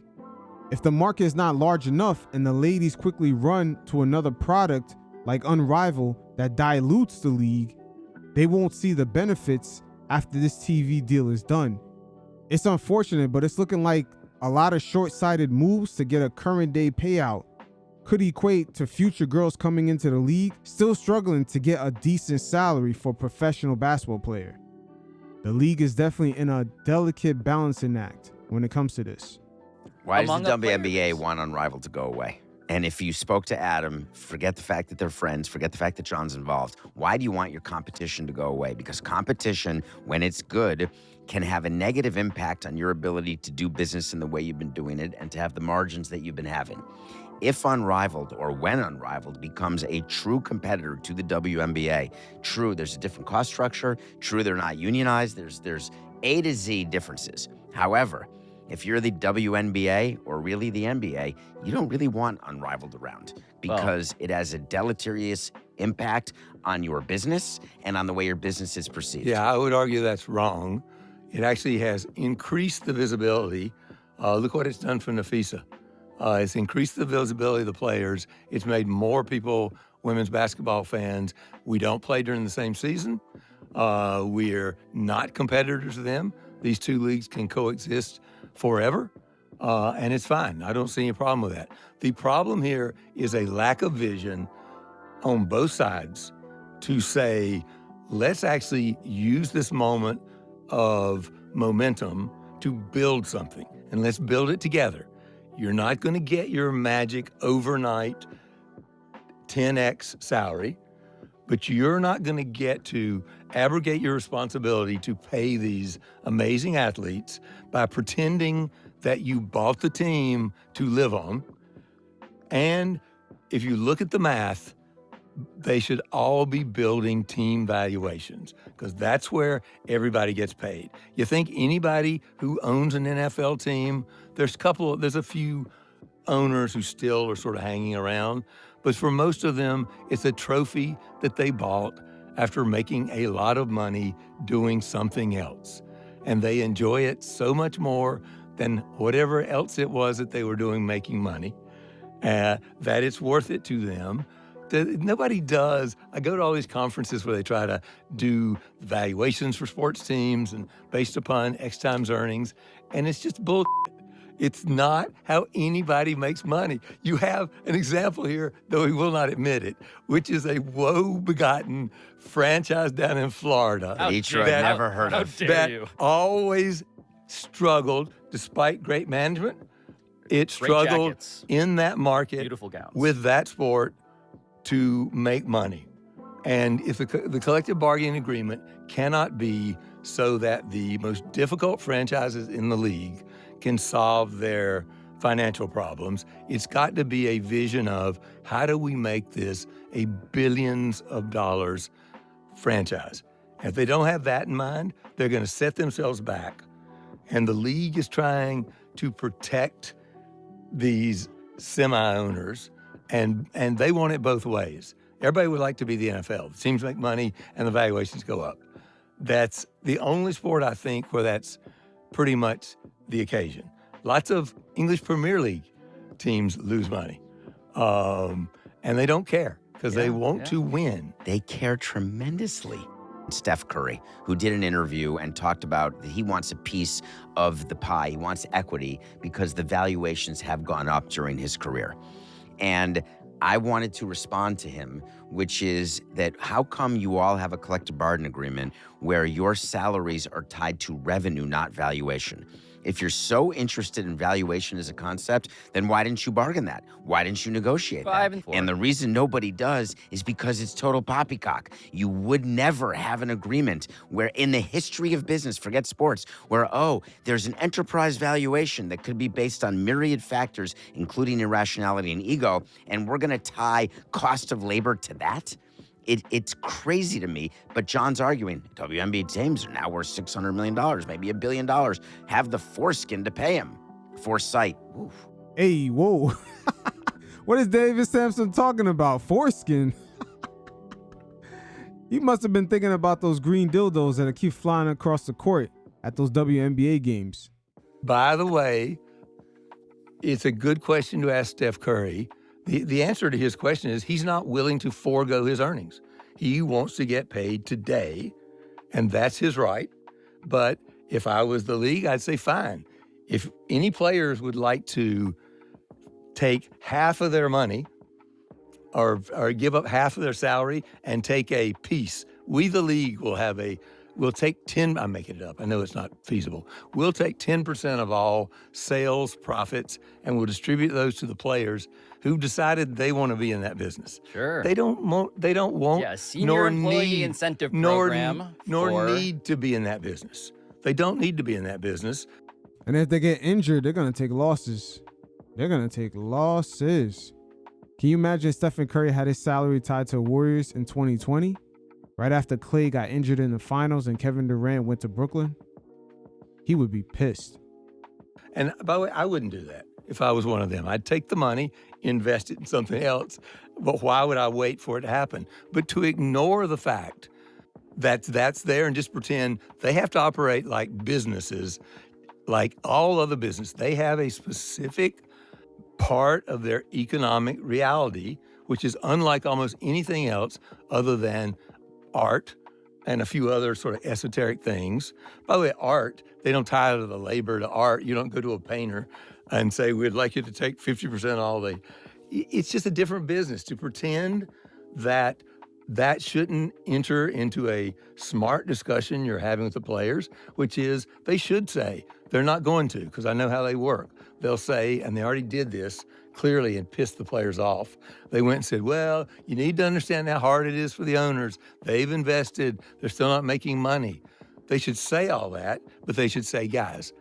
If the market is not large enough and the ladies quickly run to another product like Unrivaled that dilutes the league, they won't see the benefits after this TV deal is done. It's unfortunate, but it's looking like a lot of short-sighted moves to get a current day payout could equate to future girls coming into the league still struggling to get a decent salary for a professional basketball player. The league is definitely in a delicate balancing act when it comes to this. Why does the WNBA want Unrivaled to go away? And if you spoke to Adam, forget the fact that they're friends, forget the fact that John's involved. Why do you want your competition to go away? Because competition, when it's good, can have a negative impact on your ability to do business in the way you've been doing it and to have the margins that you've been having. If Unrivaled, or when Unrivaled, becomes a true competitor to the WNBA, true, there's a different cost structure, true, they're not unionized, there's A to Z differences. However, if you're the WNBA or really the NBA, you don't really want Unrivaled around because it has a deleterious impact on your business and on the way your business is perceived. Yeah, I would argue that's wrong. It actually has increased the visibility. Look what it's done for Nafisa. It's increased the visibility of the players. It's made more people women's basketball fans. We don't play during the same season. We're not competitors to them. These two leagues can coexist forever, and it's fine. I don't see any problem with that. The problem here is a lack of vision on both sides to say, let's actually use this moment of momentum to build something, and let's build it together. You're not going to get your magic overnight 10x salary, but you're not going to get to abrogate your responsibility to pay these amazing athletes by pretending that you bought the team to live on. And if you look at the math, they should all be building team valuations because that's where everybody gets paid. You think anybody who owns an NFL team, there's a few owners who still are sort of hanging around, but for most of them, it's a trophy that they bought after making a lot of money doing something else. And they enjoy it so much more than whatever else it was that they were doing making money, that it's worth it to them. Nobody does. I go to all these conferences where they try to do valuations for sports teams and based upon X times earnings, and it's just bullshit. It's not how anybody makes money. You have an example here, though he will not admit it, which is a woe-begotten franchise down in Florida. Detroit, never heard of. That always struggled, despite great management. It struggled in that market, beautiful gowns, with that sport to make money. And if the collective bargaining agreement cannot be so that the most difficult franchises in the league can solve their financial problems, it's got to be a vision of how do we make this a billions of dollars franchise. If they don't have that in mind, they're going to set themselves back. And the league is trying to protect these semi-owners, and they want it both ways. Everybody would like to be the NFL. The teams make money and the valuations go up. That's the only sport, I think, where that's pretty much the occasion. Lots of English Premier League teams lose money, and they don't care because they want to win. They care tremendously. Steph Curry, who did an interview and talked about that he wants a piece of the pie. He wants equity because the valuations have gone up during his career. And I wanted to respond to him, which is that how come you all have a collective bargaining agreement where your salaries are tied to revenue, not valuation? If you're so interested in valuation as a concept, then why didn't you bargain that? Why didn't you negotiate that? And the reason nobody does is because it's total poppycock. You would never have an agreement where in the history of business, forget sports, where, there's an enterprise valuation that could be based on myriad factors, including irrationality and ego, and we're going to tie cost of labor to that? It's crazy to me, but John's arguing WNBA teams are now worth $600 million, maybe $1 billion. Have the foreskin to pay him. Foresight. Oof. Hey, whoa. What is David Sampson talking about? Foreskin? He must have been thinking about those green dildos that keep flying across the court at those WNBA games. By the way, it's a good question to ask Steph Curry. The answer to his question is he's not willing to forego his earnings. He wants to get paid today, and that's his right. But if I was the league, I'd say fine. If any players would like to take half of their money or give up half of their salary and take a piece, we, the league, we'll take 10, I'm making it up, I know it's not feasible. We'll take 10% of all sales profits and we'll distribute those to the players who decided they want to be in that business. Sure. They don't want senior nor employee need incentive nor program need to be in that business. They don't need to be in that business. And if they get injured, they're going to take losses. They're going to take losses. Can you imagine Stephen Curry had his salary tied to Warriors in 2020? Right after Klay got injured in the finals and Kevin Durant went to Brooklyn? He would be pissed. And by the way, I wouldn't do that if I was one of them. I'd take the money, invest it in something else. But why would I wait for it to happen? But to ignore the fact that that's there and just pretend they have to operate like businesses, like all other business. They have a specific part of their economic reality, which is unlike almost anything else other than art and a few other sort of esoteric things. By the way, art, they don't tie it to the labor to art. You don't go to a painter and say, we'd like you to take 50% of all the... It's just a different business to pretend that that shouldn't enter into a smart discussion you're having with the players, which is they should say, they're not going to, because I know how they work. They'll say, and they already did this clearly and pissed the players off. They went and said, well, you need to understand how hard it is for the owners. They've invested. They're still not making money. They should say all that, but they should say, guys,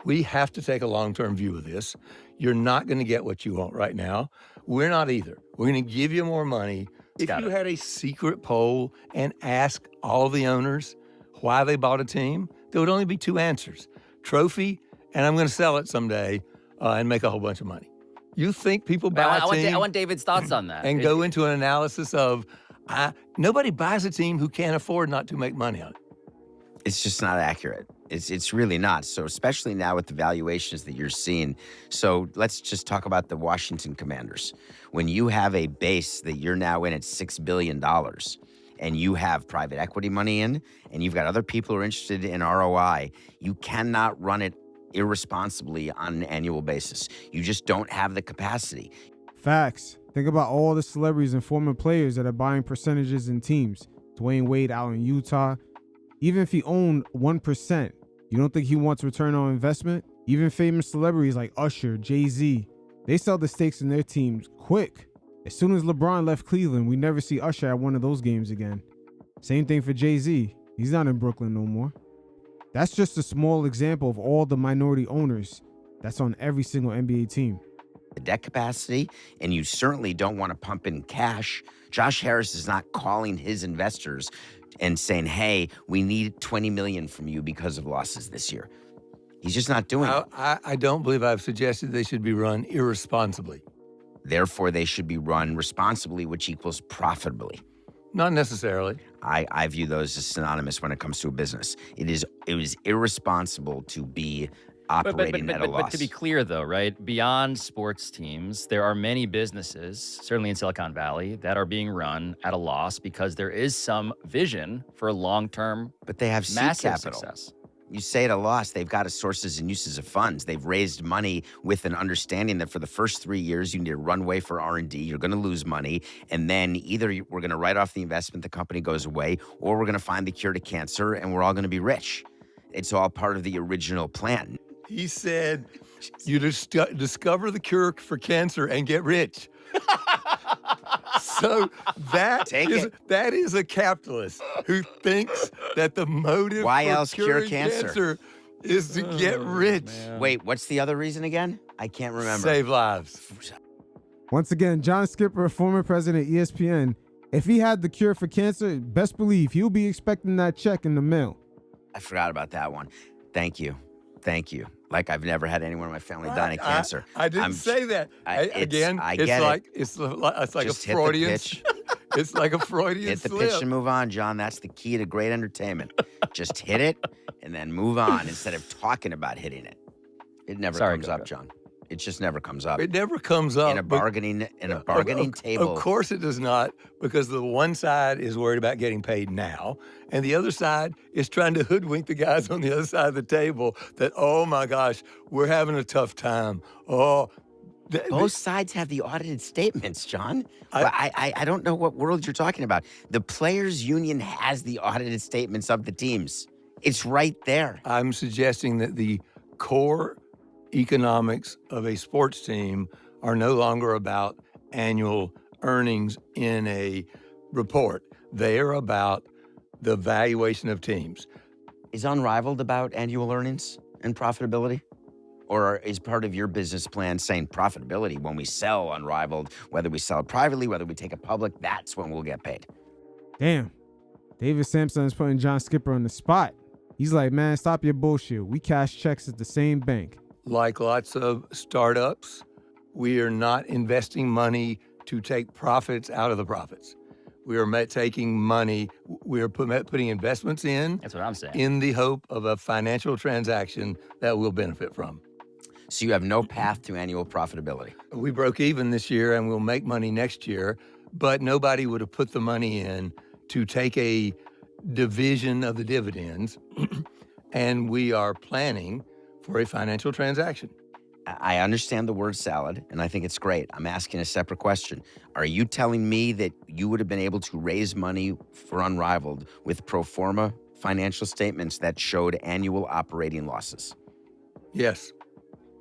we have to take a long-term view of this. You're not going to get what you want right now. We're not either. We're going to give you more money If you had a secret poll and asked all the owners why they bought a team, there would only be two answers: trophy, and I'm going to sell it someday and make a whole bunch of money. You think people buy a team? I want David's thoughts on that. And go into an analysis of nobody buys a team who can't afford not to make money on it. It's just not accurate. It's really not. So especially now with the valuations that you're seeing. So let's just talk about the Washington Commanders. When you have a base that you're now in at $6 billion and you have private equity money in and you've got other people who are interested in ROI, you cannot run it irresponsibly on an annual basis. You just don't have the capacity. Facts. Think about all the celebrities and former players that are buying percentages in teams. Dwayne Wade out in Utah. Even if he owned 1%, you don't think he wants return on investment? Even famous celebrities like Usher, Jay-Z, they sell the stakes in their teams quick. As soon as LeBron left Cleveland, we never see Usher at one of those games again. Same thing for Jay-Z. He's not in Brooklyn no more. That's just a small example of all the minority owners that's on every single NBA team. The debt capacity, and you certainly don't want to pump in cash. Josh Harris is not calling his investors and saying, hey, we need $20 million from you because of losses this year. He's just not doing it. I don't believe I've suggested they should be run irresponsibly. Therefore, they should be run responsibly, which equals profitably. Not necessarily. I view those as synonymous when it comes to a business. It was irresponsible to be operating at a loss. But to be clear, though, right, beyond sports teams, there are many businesses, certainly in Silicon Valley, that are being run at a loss because there is some vision for long-term, but they have seed massive capital. Success. You say at a loss, they've got a sources and uses of funds. They've raised money with an understanding that for the first 3 years, you need a runway for R&D. You're going to lose money. And then either we're going to write off the investment, the company goes away, or we're going to find the cure to cancer and we're all going to be rich. It's all part of the original plan. He said, you discover the cure for cancer and get rich. So that is a capitalist who thinks that the motive for curing cancer is to get rich. Wait, what's the other reason again? I can't remember. Save lives. Once again, John Skipper, former president of ESPN, if he had the cure for cancer, best believe he'll be expecting that check in the mail. I forgot about that one. Thank you. Like I've never had anyone in my family die of cancer. I didn't say that. It's like a Freudian. It's like a Freudian hit the slip. pitch and move on, John. That's the key to great entertainment. Just hit it and then move on instead of talking about hitting it. It never comes up, John. It just never comes up. It never comes up in a bargaining table. Of course it does not, because the one side is worried about getting paid now, and the other side is trying to hoodwink the guys on the other side of the table that, oh my gosh, we're having a tough time. Both sides have the audited statements, John. I don't know what world you're talking about. The players' union has the audited statements of the teams. It's right there. I'm suggesting that the core economics of a sports team are no longer about annual earnings in a report. They are about the valuation of teams. Is Unrivaled about annual earnings and profitability? Or is part of your business plan saying profitability when we sell Unrivaled, whether we sell it privately, whether we take it public, that's when we'll get paid? Damn. David Sampson is putting John Skipper on the spot. He's like, man, stop your bullshit. We cash checks at the same bank. Like lots of startups, we are not investing money to take profits out of the profits. We are taking money, we are putting investments in. That's what I'm saying. In the hope of a financial transaction that we'll benefit from. So you have no path to annual profitability. We broke even this year and we'll make money next year, but nobody would have put the money in to take a division of the dividends, and we are planning for a financial transaction. I understand the word salad, and I think it's great. I'm asking a separate question. Are you telling me that you would have been able to raise money for Unrivaled with pro forma financial statements that showed annual operating losses? Yes.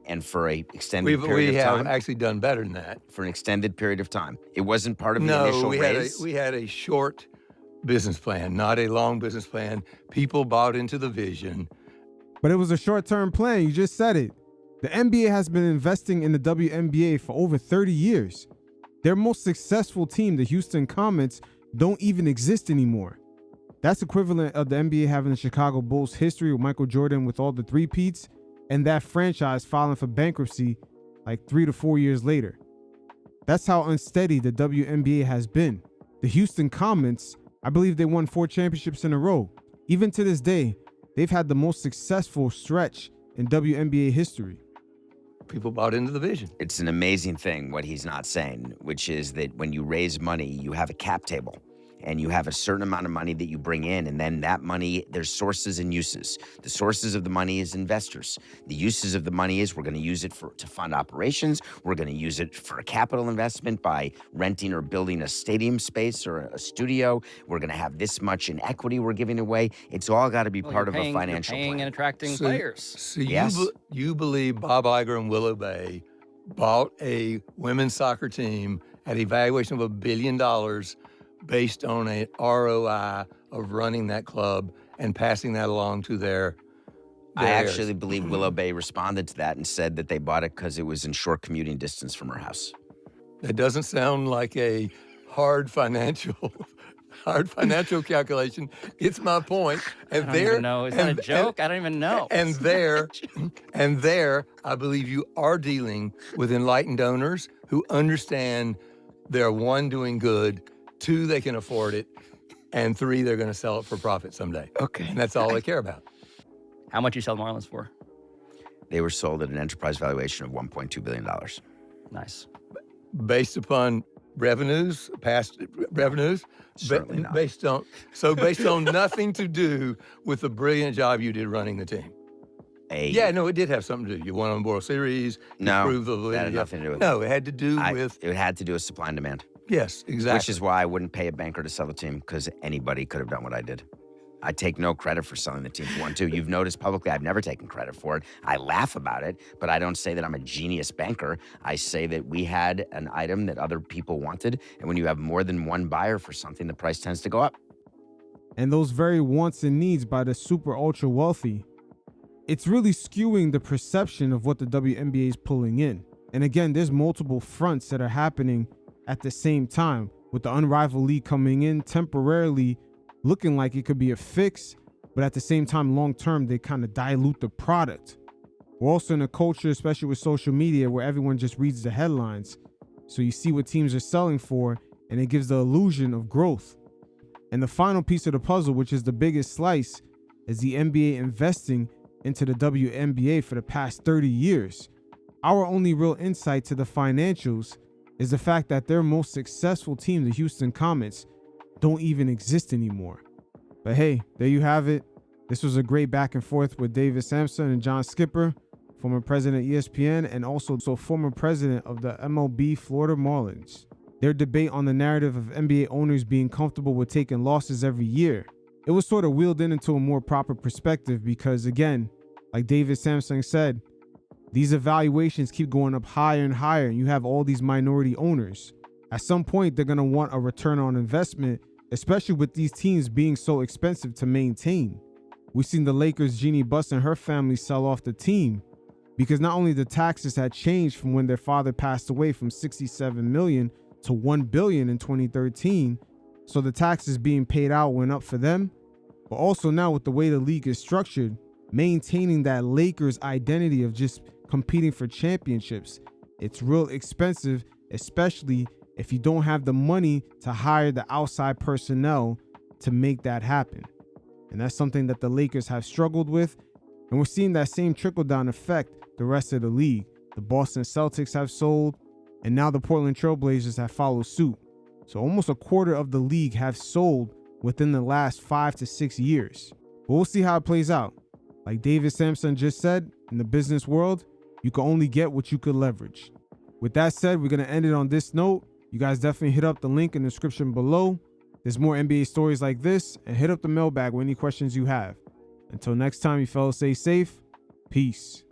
And for an extended period of time? We have actually done better than that. For an extended period of time. It wasn't part of the initial raise? We had a short business plan, not a long business plan. People bought into the vision. But it was a short-term plan. You just said it. The NBA has been investing in the WNBA for over 30 years. Their most successful team, the Houston Comets, don't even exist anymore. That's equivalent of the NBA having the Chicago Bulls history with Michael Jordan with all the three-peats, and that franchise filing for bankruptcy like 3 to 4 years later. That's how unsteady the WNBA has been. The Houston Comets, I believe they won 4 championships in a row. Even to this day, they've had the most successful stretch in WNBA history. People bought into the vision. It's an amazing thing what he's not saying, which is that when you raise money, you have a cap table. And you have a certain amount of money that you bring in, and then that money, there's sources and uses. The sources of the money is investors. The uses of the money is we're going to use it to fund operations. We're going to use it for a capital investment by renting or building a stadium space or a studio. We're going to have this much in equity we're giving away. It's all got to be part of a financial paying plan. and attracting players. So Yes. you believe Bob Iger and Willow Bay bought a women's soccer team at a valuation of $1 billion based on a ROI of running that club and passing that along to their I heirs. actually believe Willow Bay responded to that and said that they bought it because it was in short commuting distance from her house. That doesn't sound like a hard financial calculation. It's my point. And I don't even know. Is that a joke? I don't even know. And there, I believe you are dealing with enlightened owners who understand they're, 1, doing good, 2, they can afford it, and 3, they're going to sell it for profit someday. Okay. And that's all they care about. How much you sell Marlins for? They were sold at an enterprise valuation of $1.2 billion. Nice. Based upon revenues, past revenues, Certainly not. based on nothing to do with the brilliant job you did running the team. Yeah, no, it did have something to do. You won on World Series. You No, proved the that had validity. nothing to do with No, it had to do with. It had to do with supply and demand. Yes, exactly. Which is why I wouldn't pay a banker to sell the team, because anybody could have done what I did. I take no credit for selling the team for 1, 2. You've noticed publicly I've never taken credit for it. I laugh about it, but I don't say that I'm a genius banker. I say that we had an item that other people wanted, and when you have more than one buyer for something, the price tends to go up. And those very wants and needs by the super ultra wealthy, it's really skewing the perception of what the WNBA is pulling in. And again, there's multiple fronts that are happening at the same time, with the unrivaled league coming in temporarily looking like it could be a fix, but at the same time, long term, they kind of dilute the product. We're also in a culture, especially with social media, where everyone just reads the headlines. So you see what teams are selling for, and it gives the illusion of growth. And the final piece of the puzzle, which is the biggest slice, is the NBA investing into the WNBA for the past 30 years. Our only real insight to the financials is the fact that their most successful team, the Houston Comets, don't even exist anymore. But hey, there you have it. This was a great back and forth with David Sampson and John Skipper, former president of ESPN and also former president of the MLB Florida Marlins. Their debate on the narrative of NBA owners being comfortable with taking losses every year. It was sort of wheeled into a more proper perspective because, again, like David Sampson said, these evaluations keep going up higher and higher, and you have all these minority owners. At some point, they're going to want a return on investment, especially with these teams being so expensive to maintain. We've seen the Lakers' Jeannie Buss and her family sell off the team because not only the taxes had changed from when their father passed away from $67 million to $1 billion in 2013, so the taxes being paid out went up for them, but also now with the way the league is structured, maintaining that Lakers identity of just competing for championships, it's real expensive, especially if you don't have the money to hire the outside personnel to make that happen. And that's something that the Lakers have struggled with, and we're seeing that same trickle-down effect the rest of the league. The Boston Celtics have sold, and now the Portland Trailblazers have followed suit. So almost a quarter of the league have sold within the last 5 to 6 years. But we'll see how it plays out. Like David Sampson just said, in the business world, you can only get what you could leverage. With that said, we're going to end it on this note. You guys definitely hit up the link in the description below. There's more NBA stories like this, and hit up the mailbag with any questions you have. Until next time, you fellas stay safe. Peace.